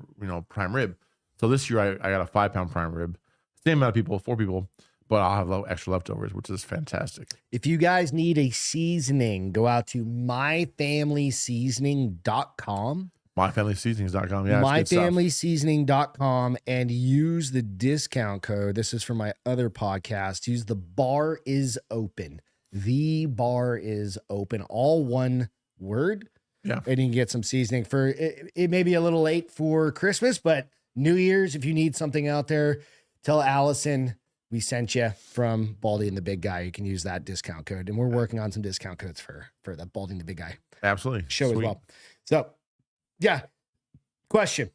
prime rib. So this year I got a 5-pound prime rib. Same amount of people, 4 people, but I'll have extra leftovers, which is fantastic. If you guys need a seasoning, go out to myfamilyseasoning.com. myfamilyseasonings.com. Yeah, myfamilyseasoning.com and use the discount code. This is for my other podcast. Use the bar is open. The bar is open. All one word. Yeah. And you can get some seasoning for it. It may be a little late for Christmas, but New Year's, if you need something out there, tell Allison we sent you from Baldy and the Big Guy. You can use that discount code. And we're working on some discount codes for the Baldy and the Big Guy. Absolutely. Show as well. So, yeah. Question.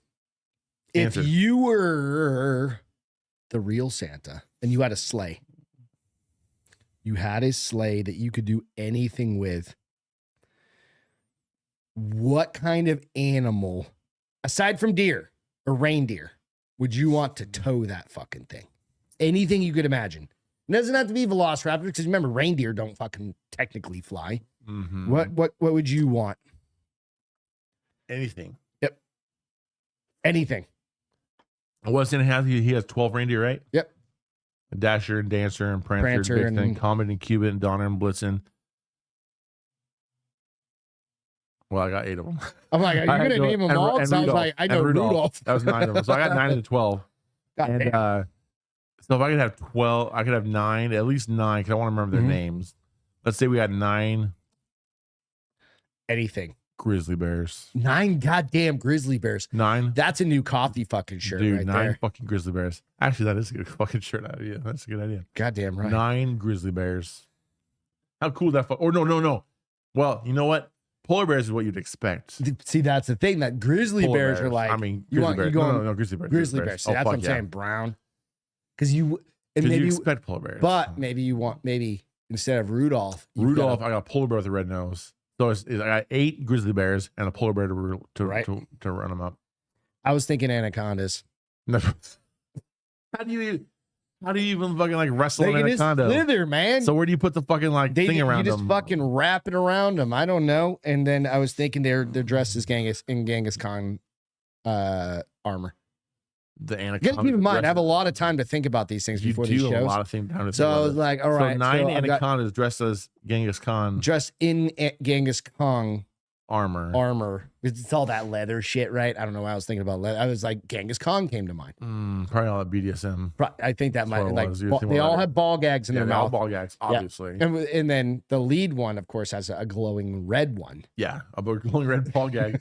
If you were the real Santa and you had a sleigh, that you could do anything with, what kind of animal, aside from deer or reindeer, would you want to tow that fucking thing? Anything you could imagine. It doesn't have to be Velociraptor, because remember, reindeer don't fucking technically fly. Mm-hmm. What would you want? Anything. Yep. Anything. What's Santa have? He has 12 reindeer, right? Yep. A Dasher and Dancer and Prancer and Vixen, Comet and Cupid and Donner and Blitzen. Well, I got 8 of them. I'm like, are you going to name them all? It sounds like I know Rudolph. That was 9 of them. So I got 9 of the 12. So if I could have 12, I could have 9, at least 9, because I want to remember their names. Let's say we got 9. Anything. Grizzly bears. 9 goddamn grizzly bears. 9. That's a new coffee fucking shirt, dude. Right 9 there. Fucking grizzly bears. Actually, that is a good fucking shirt idea. That's a good idea. Goddamn right. 9 grizzly bears. How cool that? Or no. Well, you know what? Polar bears is what you'd expect. See, that's the thing that grizzly Polar bears are bears. like. I mean, you grizzly bears. going No, grizzly bears. grizzly bears. See, Oh, that's what fuck I'm yeah. saying, brown. Because you and 'Cause maybe you expect polar bears, but maybe you want instead of Rudolph. you've got I got a polar bear with a red nose. So I got 8 grizzly bears and a polar bear to Right. run them up. I was thinking anacondas. No. How do you even fucking like wrestle They an can just anaconda? slither, man. So where do you put the fucking like thing around you just them? fucking wrap it around them. I don't know. And then I was thinking they're dressed as Genghis Khan armor. The You anaconda. gotta keep in mind, I have a lot of time to think about these things You before these do shows. a lot of things down to So I was like, all right. So 9 I've got anacondas dressed as Genghis Khan dressed in Genghis Khan armor. It's all that leather shit, right? I don't know why I was thinking about leather. I was like, Genghis Khan came to mind. Probably all that BDSM. I think that That's might what it like was. You were thinking they about all leather. have ball gags in Yeah, their they're all mouth. ball gags, obviously. And then the lead one, of course, has a glowing red one. Yeah, a glowing red ball gag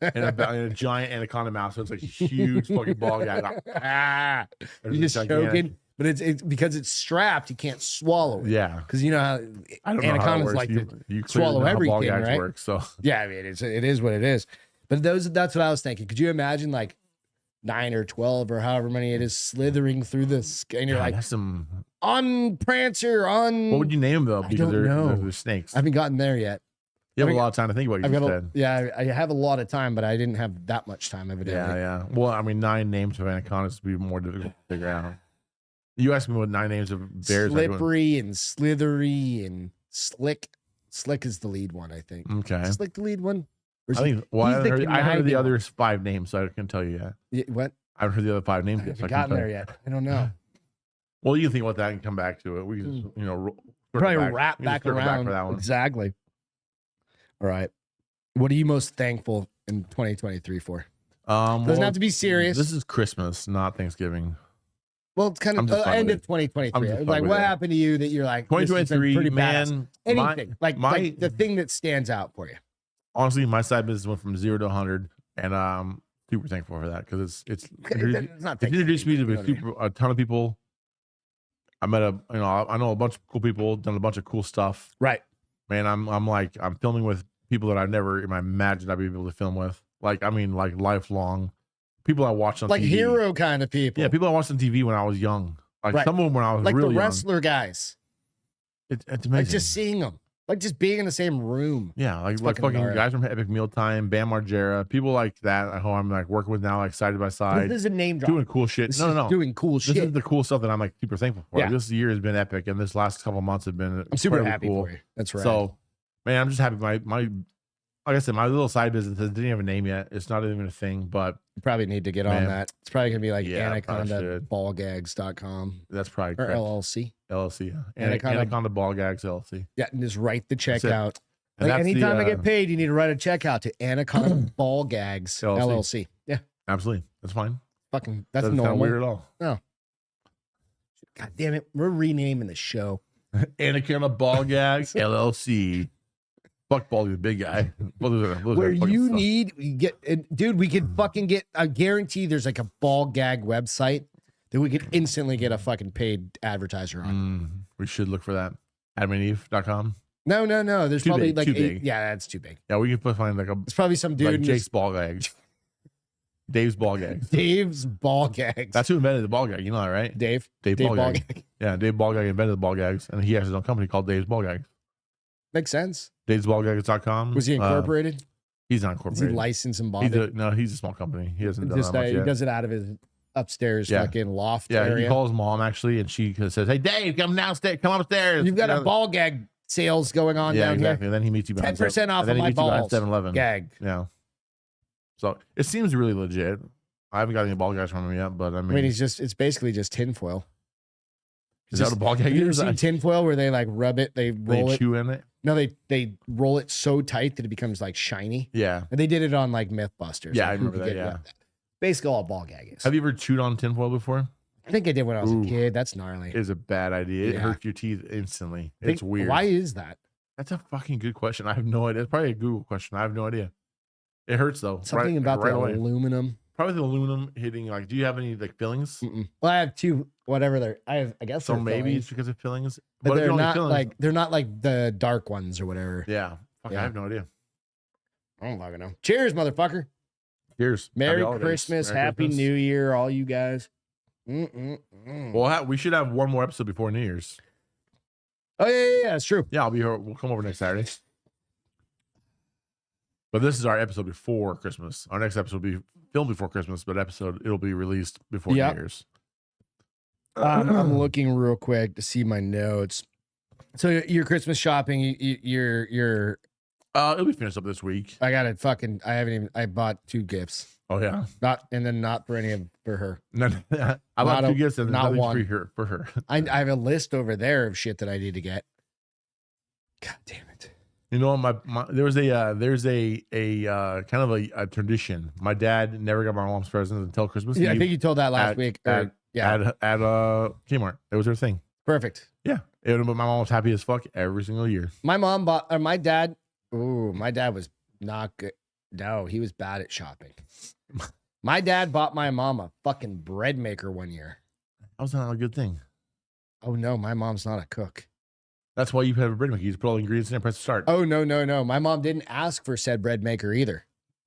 and a giant anaconda mouth. So it's like a huge fucking ball gag. Ah, There's you're a just gigantic- choking, but it's because it's strapped, you can't swallow it. Yeah. Because you know how I don't know how it anacondas works. like you to clearly swallow know how ball everything, gags right? work, so yeah, I mean it is what it is. But that's what I was thinking. Could you imagine like 9 or 12 or however many it is slithering through this, and you're God, like that's some. on Prancer on. What would you name them though? I Because don't know. they're snakes. I haven't gotten there yet. You have I mean, a lot of time to think about what you just said. I have a lot of time, but I didn't have that much time evidently. Yeah. Well, I mean, 9 names of anacondas would be more difficult to figure out. You asked me what 9 names of bears. Slippery and slithery and slick. Slick is the lead one, I think. Okay. Is Slick the lead one? Or is I he- think. Well, he's I the heard the conniving other one. 5 names, so I can tell you yet. What? I haven't heard the other 5 names I yet. So haven't I can gotten tell there you. yet. I don't know. Well, you can think about that and come back to it. We can just, Probably circle wrap We can back circle around. for that one. Exactly. All right. What are you most thankful in 2023 for? Doesn't have to be serious. This is Christmas, not Thanksgiving. Well, it's kind I'm of just end fucking of 2023. I'm just Like, fucking what with it. happened to you that you're like, this has been 2023, pretty badass? man. Anything like the my thing that stands out for you. honestly, my side business went from 0 to 100, and I'm super thankful for that because it's not it introduced me Thanksgiving, you know to what I mean? a ton of people. I met I know a bunch of cool people, done a bunch of cool stuff. Right. Man, I'm filming with people that I never imagined I'd be able to film with. Like, I mean, like lifelong people I watched on Like TV. hero kind of people. Yeah, people I watched on TV when I was young. Like Right. some of them when I was like really the young. wrestler guys. It's amazing. Like just seeing them. Like just being in the same room. Yeah, like fucking fucking gnarly. guys from Epic Mealtime, Bam Margera, people like that who I'm like working with now, like side by side, This is a name drop. doing cool shit. This No, is no, doing cool this is shit. the cool stuff that I'm like super thankful for. Yeah. Like, this year has been epic, and this last couple of months have been I'm super incredibly happy cool. for you. That's right. So, man, I'm just happy. My like I said, my little side business didn't have a name yet. It's not even a thing, but you probably need to get on Man. that. It's probably gonna be like Yeah, I probably anacondaballgags.com that's probably or correct. LLC. LLC, yeah. Anaconda- Anaconda Ball Gags LLC. Yeah, and just write the That's it. checkout. And Like that's the, anytime I get paid, you need to write a checkout to Anaconda Ball Gags LLC. Yeah, absolutely, that's fine. fucking that's Doesn't sound normal. weird at all. God damn it, we're renaming the show. Anaconda Ball Gags LLC. Fuck Baldy, the big guy. Where you dude, we could fucking get. I guarantee there's like a ball gag website that we could instantly get a fucking paid advertiser on. We should look for that. AdamandEve.com. No. There's Too probably big, like too 8. big. Yeah, that's too big. Yeah, we can find like a It's probably some dude. like in Jake's this- Ball Gags. Dave's Ball Gags. Dave's ball gags. That's who invented the ball gag. You know that, right? Dave. Dave Dave Ball ball Gag. gag. Yeah, Dave Ball Gag invented the ball gags, and he has his own company called Dave's Ball Gags. Makes sense. Dave'sBallGags.com. Was he incorporated? He's not Is he incorporated. licensed and bonded? No, he's a small company. He hasn't done Just, that much he yet. does it out of his upstairs Yeah. fucking loft Yeah, area. he calls mom actually, and she says, "Hey, Dave, come downstairs. Come upstairs. You've got a ball gag sales going on yeah, down exactly. And then he meets you. 10% off and then of he my meets you by balls. 7-Eleven. Gag. Yeah. So it seems really legit. I haven't got any ball gags from him yet, but I mean, it's basically just tinfoil. is that what a ball gag Have you ever is? seen tinfoil where they like rub it, they roll They it? chew in it. No, they roll it so tight that it becomes like shiny. Yeah. And they did it on like Mythbusters. Yeah, like, I who remember could that, get yeah. that. Basically all a ball gag is. Have you ever chewed on tinfoil before? I think I did when I was Ooh. a kid. That's gnarly. It is a bad idea. It Yeah. hurts your teeth instantly. Think- It's weird. Why is that? That's a fucking good question. I have no idea. It's probably a Google question. I have no idea. It hurts though. Something right, about right the away. aluminum. probably the aluminum hitting. Like, do you have any like fillings? Mm-mm. Well, I have two, whatever they're. I guess So they're maybe fillings, it's because of fillings. but But if you they're don't get not fillings, like the dark ones or whatever. yeah. Fuck, Yeah. I have no idea. I don't fucking know. Cheers, motherfucker. Cheers. Merry Happy holidays. Christmas. Merry Happy Christmas. New Year, all you guys. Well, we should have one more episode before New Year's. Oh yeah, that's true. Yeah, I'll be here. We'll come over next Saturday. But this is our episode before Christmas. Our next episode will be filmed before Christmas, but it'll be released before New Year's. I'm looking real quick to see my notes. So your Christmas shopping, you're it'll be finished up this week. I bought 2 gifts. Oh yeah, not for any of for her. I bought 2 gifts and not nothing one for her. I have a list over there of shit that I need to get. God damn it! You know, there's a kind of a tradition. My dad never got my mom's presents until Christmas. Yeah, I Eve think you told that last week. at Kmart. It was her thing. Perfect. Yeah, but my mom was happy as fuck every single year. My mom bought, or my dad. Ooh, my dad was not good. No, he was bad at shopping. My dad bought my mom a fucking bread maker one year. That was not a good thing. Oh no, my mom's not a cook. That's why you have a bread maker. You just put all the ingredients in and press start. Oh no. My mom didn't ask for said bread maker either.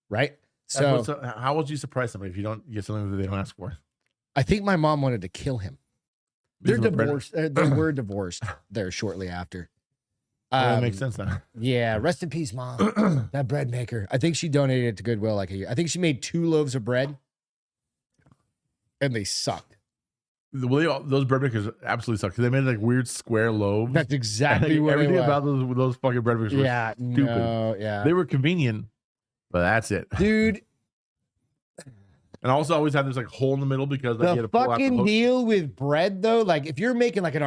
Right? So how would you surprise somebody if you don't get something that they don't ask for? I think my mom wanted to kill him. They're divorced. They were divorced there shortly after. That makes sense then. Yeah, rest in peace, Mom. That bread maker. I think she donated it to Goodwill like a year. I think she made 2 loaves of bread, and they sucked. Those bread makers absolutely suck because they made like weird square loaves. That's exactly what everything it was. about those fucking bread makers was stupid. No, yeah. They were convenient, but that's it, Dude. And I also always had this like hole in the middle because like, you had The to pull out fucking the hook. deal with bread though, like if you're making like an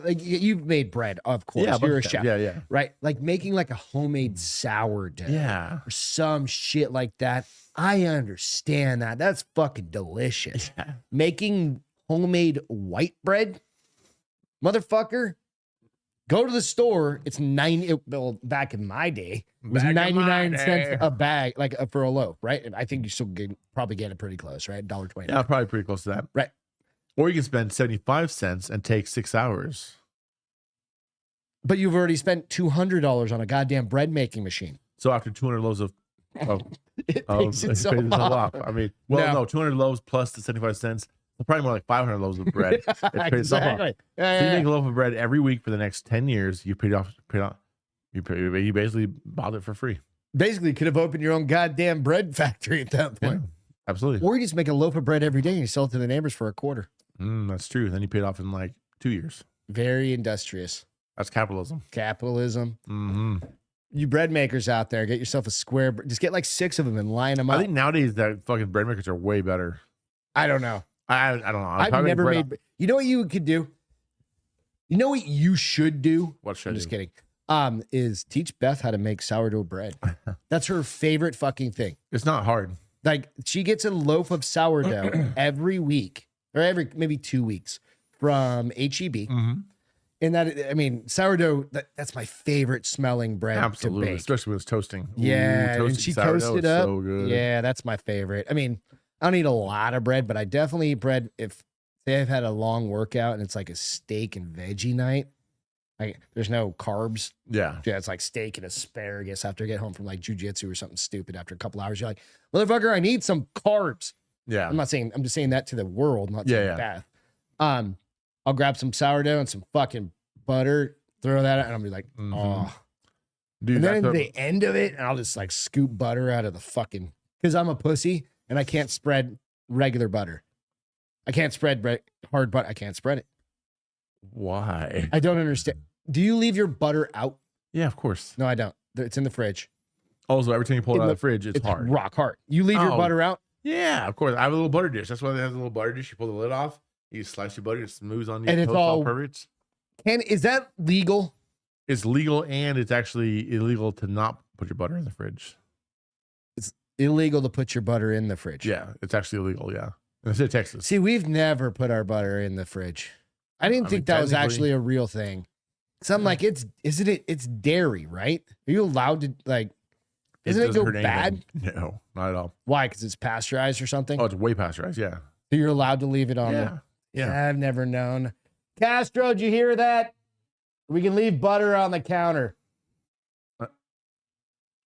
like you've made bread, of course. Yeah, You're a chef. Yeah. Right? Like making like a homemade sourdough. Yeah. Or some shit like that. I understand that. That's fucking delicious. Yeah. Making homemade white bread, motherfucker. Go to the store. It's well, back in my day, it was 99 cents a bag, like for a loaf, right? And I think you still probably get it pretty close, right? $1.20. Yeah, probably pretty close to that. Right. Or you can spend 75 cents and take 6 hours. But you've already spent $200 on a goddamn bread making machine. So after 200 loaves of it pays itself off. I mean, no, 200 loaves plus the 75 cents. Probably more like 500 loaves of bread. Exactly. So you make a loaf of bread every week for the next 10 years. You paid off. You basically bought it for free. Basically, could have opened your own goddamn bread factory at that point. Yeah, absolutely. Or you just make a loaf of bread every day and you sell it to the neighbors for $0.25. That's true. Then you paid off in like 2 years. Very industrious. That's capitalism. Capitalism. Mm-hmm. You bread makers out there, get yourself a square. Just get like 6 of them and line them up. I think nowadays that fucking bread makers are way better. I don't know. I don't know. I've never made. You know what you could do? You know what you should do? What should I'm just kidding. Is teach Beth how to make sourdough bread. That's her favorite fucking thing. It's not hard. Like she gets a loaf of sourdough every week or every maybe 2 weeks from HEB. Mm-hmm. And that, I mean, sourdough, that's my favorite smelling bread Absolutely. to bake. Especially when it's toasting. Yeah. Ooh, And she sourdough toasts it is up. so good. Yeah, that's my favorite. I mean, I don't eat a lot of bread, but I definitely eat bread if say I've had a long workout and it's like a steak and veggie night. There's no carbs. Yeah. Yeah, it's like steak and asparagus after I get home from like jujitsu or something stupid after a couple hours. You're like, motherfucker, I need some carbs. Yeah. I'm just saying that to the world, not to Yeah. Beth. I'll grab some sourdough and some fucking butter, throw that out, and I'll be like, oh. Dude, And then at the end of it, I'll just like scoop butter out of the fucking, because I'm a pussy and I can't spread regular butter. I can't spread hard butter. I can't spread it. Why? I don't understand. Do you leave your butter out? Yeah, of course. No, I don't. It's in the fridge. Also, every time you pull it out of the fridge, it's hard. Rock hard. You leave your butter out? Yeah, of course. I have a little butter dish. That's why they have a little butter dish. You pull the lid off. You slice your butter. It smooths on you. And it's all perfect. Is that legal? It's legal, and it's actually illegal to not put your butter in the fridge. It's illegal to put your butter in the fridge. Yeah, it's actually illegal. Yeah, in the state of Texas. See, we've never put our butter in the fridge. I didn't think that was actually a real thing. So I'm like, it's dairy, right? Are you allowed to like? Doesn't it doesn't go hurt bad? anything. No, not at all. Why? Because it's pasteurized or something? Oh, it's way pasteurized. Yeah. So you're allowed to leave it on there? Yeah. I've never known. Castro, did you hear that? We can leave butter on the counter.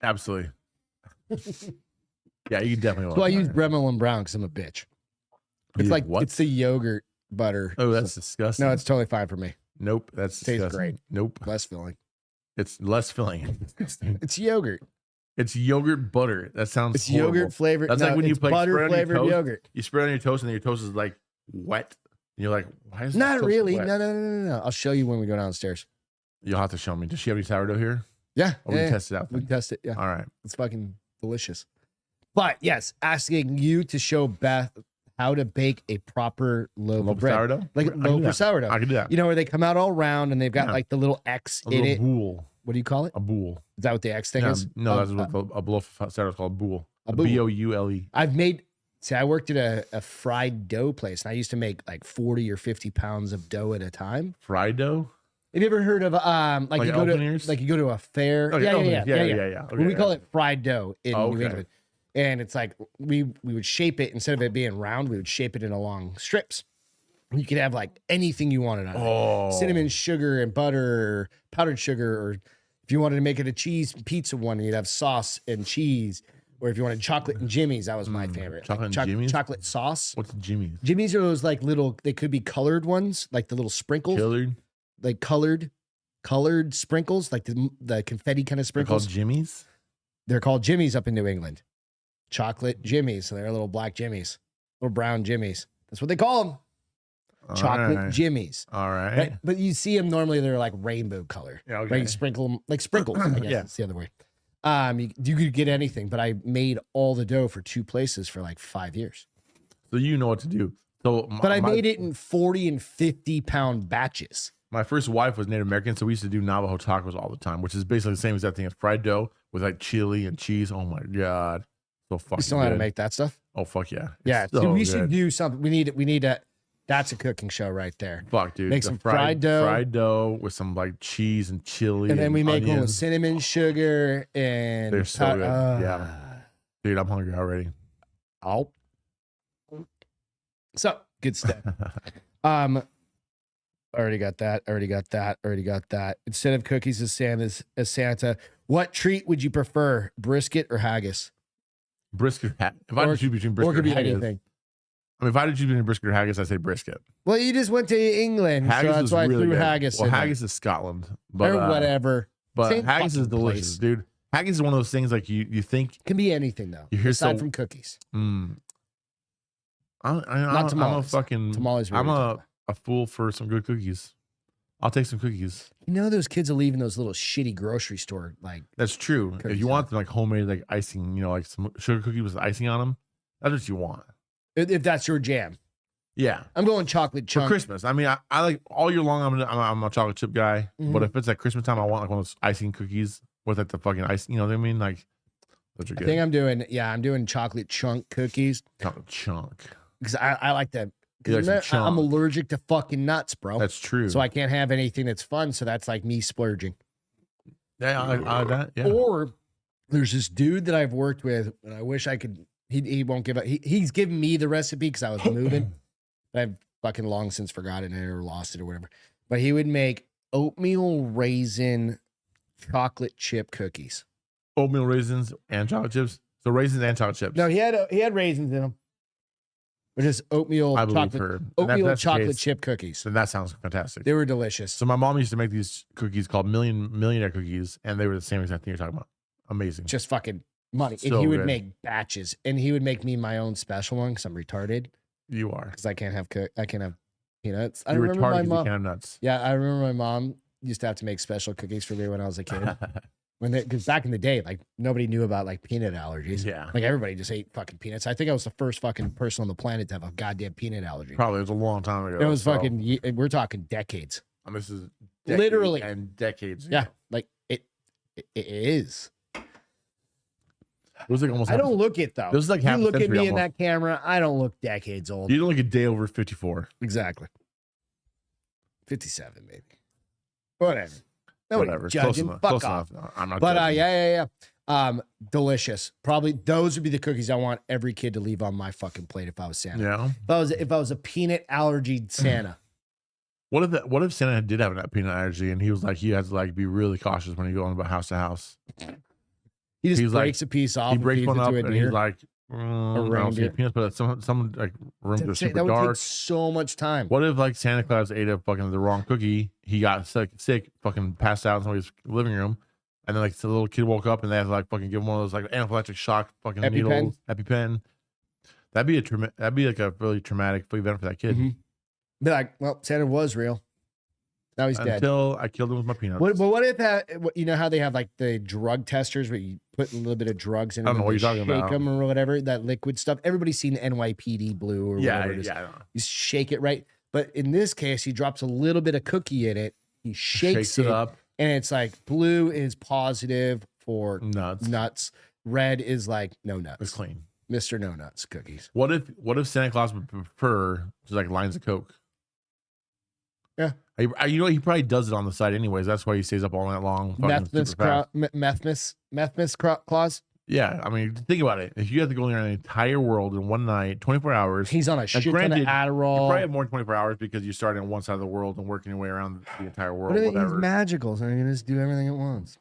Absolutely. Yeah, you definitely. So I use Bremel and Brown because I'm a bitch. It's like what? It's the yogurt butter. Oh, that's disgusting. No, it's totally fine for me. Nope, that's Tastes disgusting. great. Nope, Less filling. it's less filling. It's yogurt. It's yogurt butter. That sounds. It's horrible. yogurt flavored. That's like when you it's put butter flavored yogurt. You spread on your toast, and then your toast is like wet. And you're like, why is this Not toast really. wet? No. I'll show you when we go downstairs. You'll have to show me. Does she have any sourdough here? Yeah. Or we can test it out. We can test it. Yeah. All right. It's fucking delicious. But yes, asking you to show Beth how to bake a proper loaf of bread. Sourdough? Like I can loaf do of sourdough. I can do that. You know, where they come out all round and they've got like the little X A in little it. boule. What do you call it? A boule. Is that what the X thing is? No, that's what a loaf of sourdough is called. Boule. A boule. B-O-U-L-E. I worked at a fried dough place and I used to make like 40 or 50 pounds of dough at a time. Fried dough? Have you ever heard of like you go to a fair? Okay, Yeah. Okay, We call it fried dough in New okay. England. And it's like we would shape it, instead of it being round, we would shape it into long strips. You could have like anything you wanted on it. Cinnamon, sugar, and butter, or powdered sugar, or if you wanted to make it a cheese pizza one, you'd have sauce and cheese. Or if you wanted chocolate and Jimmy's, that was my favorite. Chocolate and Jimmy's? Chocolate sauce. What's Jimmy's? Jimmy's are those like little, they could be colored ones, like the little sprinkles. Colored? Like colored sprinkles, like the confetti kind of They're sprinkles. called Jimmy's? They're called Jimmy's up in New England. Chocolate Jimmy's. So they're little black Jimmy's, little brown Jimmy's. That's what they call them. Chocolate Jimmy's. All right. Right? But you see them normally, they're like rainbow color. Yeah, okay. Right? You sprinkle them like sprinkles. I guess Yeah. it's the other way. You could get anything, but I made all the dough for 2 places for like 5 years. So you know what to do. So, But I made it in 40 and 50 pound batches. My first wife was Native American, so we used to do Navajo tacos all the time, which is basically the same exact thing as fried dough with like chili and cheese. Oh my god, so fucking. You still know how to good. make that stuff? Oh fuck yeah, Yeah. It's so So we good. should do something. We need that. That's a cooking show right there. Fuck, dude. Make The some fried dough. fried dough with some like cheese and chili, And then we make one with onions. cinnamon sugar and They're so good. Yeah. Dude, I'm hungry already. Oh. So good stuff. Already got that. Instead of cookies as Santa, what treat would you prefer? Brisket or haggis? Brisket. If I had to choose between Or brisket it could be haggis, anything. I mean, if I had to choose between brisket or haggis, I say brisket. Well, you just went to England, Haggis so that's is why really I threw good. haggis Well, in there. haggis is Scotland, but Or whatever. But Same haggis is fucking delicious, place. dude. Haggis is one of those things like you think Can be anything though. You hear aside so- from cookies. I'm a tamales. fucking Tamales. I'm a fool for some good cookies. I'll take some cookies. You know those kids are leaving those little shitty grocery store like That's true. If Cookies, you want them like homemade like icing, like some sugar cookies with icing on them, that's what you want. if that's your jam. Yeah. I'm going chocolate For chunk. Christmas. I mean, I like all year long. I'm a chocolate chip guy, Mhm. but if it's at Christmas time, I want like one of those icing cookies with like the fucking ice. You know what I mean? Like, those are I good. think I'm doing chocolate chunk cookies Chocolate chunk. because I like that. You like some chunk. I'm allergic to fucking nuts, bro. That's true. So I can't have anything that's fun. So that's like me splurging. Yeah, I like that. Yeah. Or there's this dude that I've worked with, and I wish I could. He won't give up. He's given me the recipe because I was moving. I've fucking long since forgotten it or lost it or whatever. But he would make oatmeal raisin chocolate chip cookies. Oatmeal raisins and chocolate chips. So raisins and chocolate chips. No, he had raisins in them. But just oatmeal I believe chocolate her. And oatmeal that's the chocolate case, chip cookies. then that sounds fantastic. They were delicious. So my mom used to make these cookies called millionaire cookies, and they were the same exact thing you're talking about. Amazing. Just fucking money. So and he would good. make batches, and he would make me my own special one because I'm retarded You are. because I can't have peanuts. I You're remember retarded my 'cause you mom. can't have nuts. Yeah, I remember my mom used to have to make special cookies for me when I was a kid. Because back in the day, like nobody knew about like peanut allergies. Yeah. Like everybody just ate fucking peanuts. I think I was the first fucking person on the planet to have a goddamn peanut allergy. Probably it was a long time ago. It was so- fucking. We're talking decades. And this is Literally. and decades. Yeah, like it is. It was like almost. I don't look it though. This is like You half a look at century me in almost. that camera. I don't look decades old. You don't look a day over 54. Exactly. 57 maybe. Whatever. Nobody Whatever. Close judging. enough. Fuck Close off. enough. I'm not. But judging. yeah. Delicious. Probably those would be the cookies I want every kid to leave on my fucking plate if I was Santa. Yeah. If I was a peanut allergy Santa. What if Santa did have a peanut allergy and he was like he has to like be really cautious when he goes about house to house? He just He's breaks like, a piece off. He breaks one up and he's like, a I don't see reindeer. peanuts, but some like rooms are super That would dark. take so much time. What if like Santa Claus ate a fucking the wrong cookie? He got sick, fucking passed out in somebody's living room, and then like the little kid woke up and they had to like fucking give him one of those like anaphylactic shock fucking EpiPen? needles, EpiPen. That'd be like a really traumatic event for that kid. Mm-hmm. Be like, well, Santa was real. Now he's dead. Until I killed him with my peanuts. What if you know how they have like the drug testers where you put a little bit of drugs in I don't know what you're talking about. Shake them or whatever, that liquid stuff. Everybody's seen NYPD Blue or whatever it is. Yeah, I don't know. You shake it right. But in this case, he drops a little bit of cookie in it. He shakes it up. And it's like blue is positive for nuts. Red is like no nuts. It's clean. Mr. No Nuts cookies. What if Santa Claus would prefer just like lines of Coke? Yeah. He probably does it on the side anyways. That's why he stays up all night long. Methmas Claus. Yeah, I mean, think about it. If you have to go around the entire world in one night, 24 hours. He's on a shit ton of Adderall. You probably have more than 24 hours because you start on one side of the world and working your way around the entire world. But he's magical, so you can just do everything at once.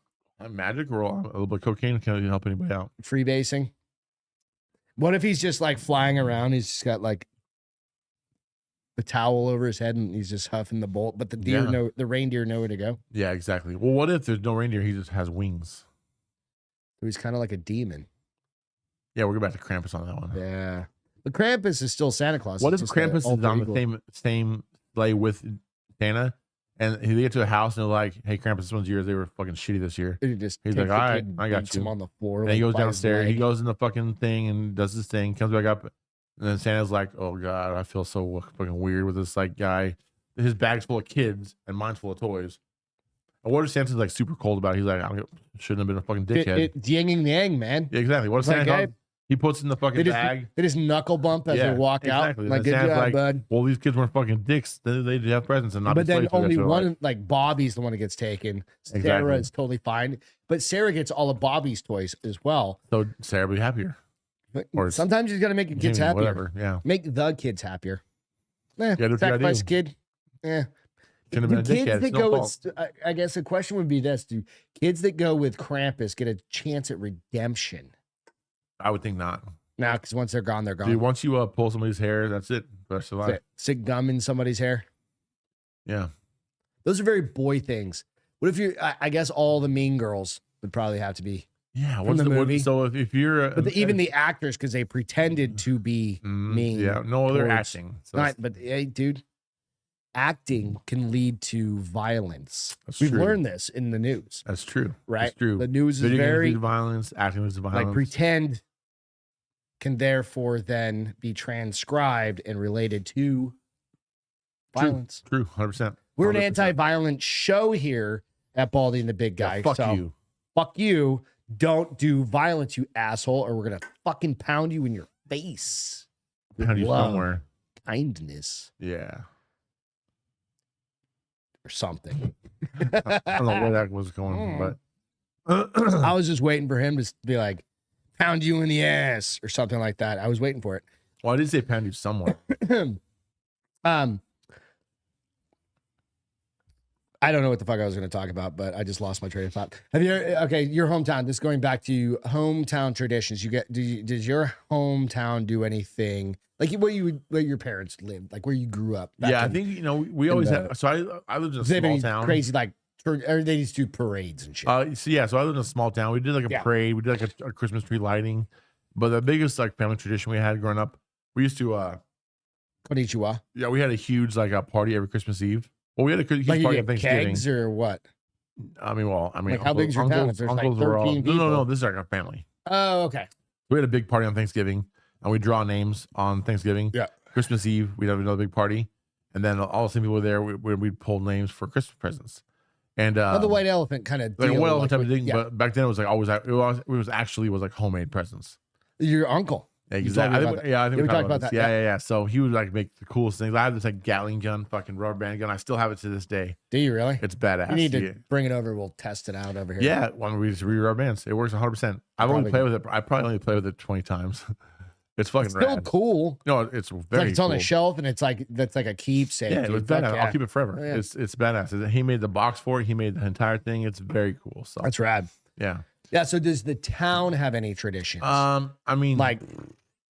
Magic or a little bit of cocaine can help anybody out. Freebasing. What if he's just like flying around? He's just got like the towel over his head and he's just huffing the bolt, but the reindeer know where to go. Yeah, exactly. Well, what if there's no reindeer? He just has wings. So he's kind of like a demon. Yeah, we'll go back to Krampus on that one. Yeah. But Krampus is still Santa Claus. What if Krampus is on the same sleigh with Santa and they get to a house and they're like, hey, Krampus, this one's yours. They were fucking shitty this year. He's like, all right, I got you. Him on the floor. And he goes downstairs. He goes in the fucking thing and does his thing, comes back up. And then Santa's like, oh, God, I feel so fucking weird with this like guy. His bag's full of kids and mine's full of toys. And what if Santa's like super cold about it? He's like, I shouldn't have been a fucking dickhead. Yin and yang, man. Yeah, exactly. What if Santa comes? He puts in the fucking bag. They just knuckle bump as they walk out. Like, good job, bud. Well, these kids weren't fucking dicks. They did have presents and not. But then only one, like Bobby's the one that gets taken. Sarah is totally fine. But Sarah gets all of Bobby's toys as well. So Sarah will be happier. Or sometimes you got to make the kids happier. Whatever, yeah. Make the kids happier. Sacrifice kid. Yeah. Shouldn't have been a dickhead. That go with, I guess the question would be this: do kids that go with Krampus get a chance at redemption? I would think not. No, because once they're gone, they're gone. Dude, once you pull somebody's hair, that's it. That's the life. Stick gum in somebody's hair. Yeah. Those are very boy things. What if you're? I guess all the Mean Girls would probably have to be. Yeah, what's the movie? So if you're, even the actors, because they pretended to be mean. Yeah, no, they're acting. So but hey, dude, acting can lead to violence. We've learned this in the news. That's true. Right? That's true. The news is very violence. Acting is violence. Like pretend can therefore then be transcribed and related to violence. True, 100%. We're an anti-violent show here at Baldy and the Big Guy. Yeah, fuck you. Fuck you. Don't do violence, you asshole, or we're going to fucking pound you in your face. Pound you somewhere. Kindness. Yeah. Or something. I don't know where that was going, but. I was just waiting for him to be like, pound you in the ass or something like that. I was waiting for it. Well, I did say pound you somewhere. I don't know what the fuck I was going to talk about, but I just lost my train of thought. Your hometown. This going back to hometown traditions. Does your hometown do anything like where your parents lived, like where you grew up? Yeah, I think we always had. So I lived in a small town. Crazy like. Or they used to do parades and shit. So I lived in a small town. We did like a parade. We did like a Christmas tree lighting. But the biggest like family tradition we had growing up, we used to Konnichiwa. Yeah, we had a huge like a party every Christmas Eve. Well, we had a huge party on Thanksgiving. Kegs or what? I mean, like how big's your town? If there's uncles like 13 people. No. This is like our family. Oh, okay. We had a big party on Thanksgiving, and we draw names on Thanksgiving. Yeah. Christmas Eve, we'd have another big party, and then all the same people were there. We'd pull names for Christmas presents. And the white elephant kind of like a white elephant type of thing. Yeah. But back then it was like always it was like homemade presents. Your uncle. Exactly. about that. I think we talked about that. this. Yeah. So he would like make the coolest things. I have this like Gatling gun, fucking rubber band gun. I still have it to this day. Do you really? It's badass. You need to bring it over. We'll test it out over here. Yeah, when we just rubber bands, it works 100%. I've only played with it. I probably only played with it 20 times. It's fucking still rad. Cool. No, it's very. It's on a shelf, and it's like that's like a keepsake. Yeah, it was badass. Yeah. I'll keep it forever. Yeah. It's badass. He made the box for it. He made the entire thing. It's very cool. So that's rad. Yeah. Yeah. So does the town have any traditions? I mean, like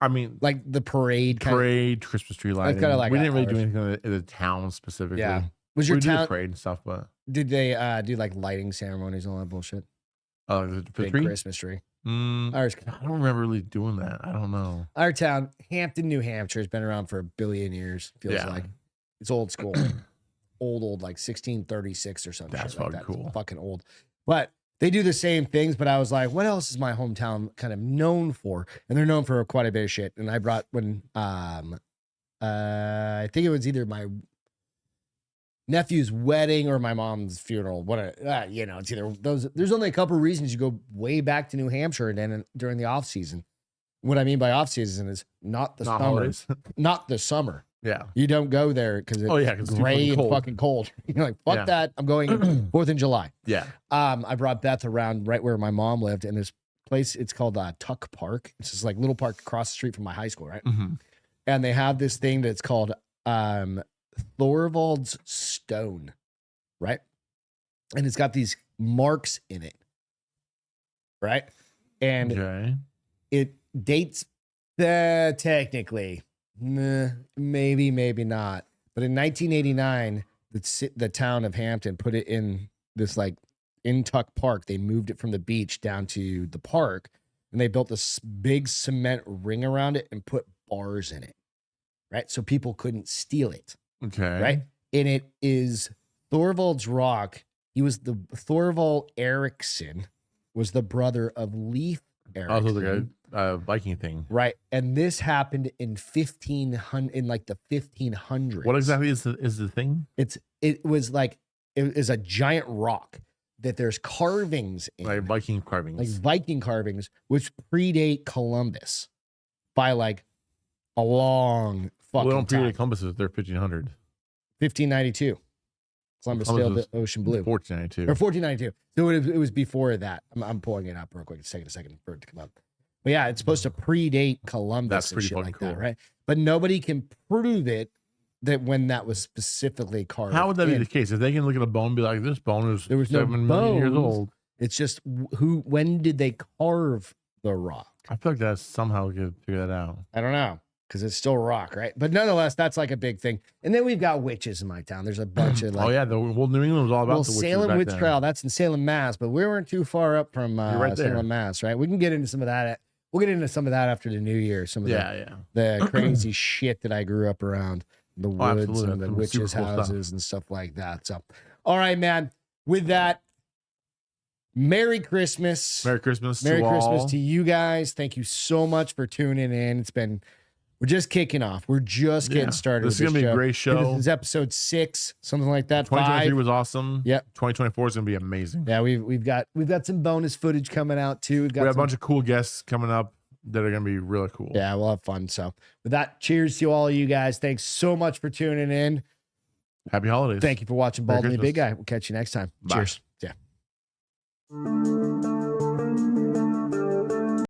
the parade, Christmas tree lighting. Kind of like we didn't really do anything in the town specifically. Yeah. Was your town parade and stuff? But did they do like lighting ceremonies and all that bullshit? The big tree? Christmas tree. I don't remember really doing that. I don't know. Our town, Hampton, New Hampshire, has been around for 1 billion years. Feels like it's old school, old, like 1636 or something. That's fucking cool. It's fucking old, but they do the same things. But I was like, what else is my hometown kind of known for? And they're known for quite a bit of shit. And I brought I think it was either my nephew's wedding or my mom's funeral. It's either those. There's only a couple of reasons you go way back to New Hampshire and then during the off season. What I mean by off season is not the summer, not the summer. Yeah, you don't go there because it's gray and fucking cold. You're like, fuck that. I'm going 4th of July. Yeah. I brought Beth around right where my mom lived, and this place, it's called Tuck Park. It's just like little park across the street from my high school, right? Mm-hmm. And they have this thing that's called Thorvald's Stone, right? And it's got these marks in it, right? And it dates technically, maybe not. But in 1989, the town of Hampton put it in this like in Tuck Park. They moved it from the beach down to the park, and they built this big cement ring around it and put bars in it, right? So people couldn't steal it. Okay. Right? And it is Thorvald's Rock. He was the Thorvald Eriksson was the brother of Leif Eriksson. Also the guy, Viking thing. Right. And this happened in 1500 in like the 1500s. What exactly is the thing? It was a giant rock that there's carvings in. Like Viking carvings. Like Viking carvings, which predate Columbus by like a long fucking don't predate time. Columbus, they're 1500. 1592. Columbus sailed the ocean blue. 1492. Or 1492. So it was before that. I'm pulling it up real quick. It's taking a second for it to come up. But yeah, it's supposed to predate Columbus. That's pretty and shit like cool. That, right? But nobody can prove it that when that was specifically carved. How would that be the case? If they can look at a bone and be like, this bone is there was 7 million years old. It's just when did they carve the rock? I feel like that somehow we could figure that out. I don't know. Because it's still rock, right? But nonetheless, that's like a big thing. And then we've got witches in my town. There's a bunch of like... the whole New England was all about the witches. Salem Witch Trial, that's in Salem, Mass. But we weren't too far up from Salem, Mass, right? We can get into some of that. We'll get into some of that after the new year. Some of the crazy shit that I grew up around. The woods and the witches' houses and stuff like that. So, all right, man. With that, Merry Christmas. Merry Christmas to you guys. Thank you so much for tuning in. We're just kicking off. We're just getting started. This is going to be a great show. This is episode 6, something like that. 2023 was awesome. Yep. 2024 is going to be amazing. Yeah, we've got some bonus footage coming out too. We have a bunch of cool guests coming up that are going to be really cool. Yeah, we'll have fun. So with that, cheers to all of you guys. Thanks so much for tuning in. Happy holidays. Thank you for watching Baldy and the Big Guy. We'll catch you next time. Bye. Cheers. Yeah.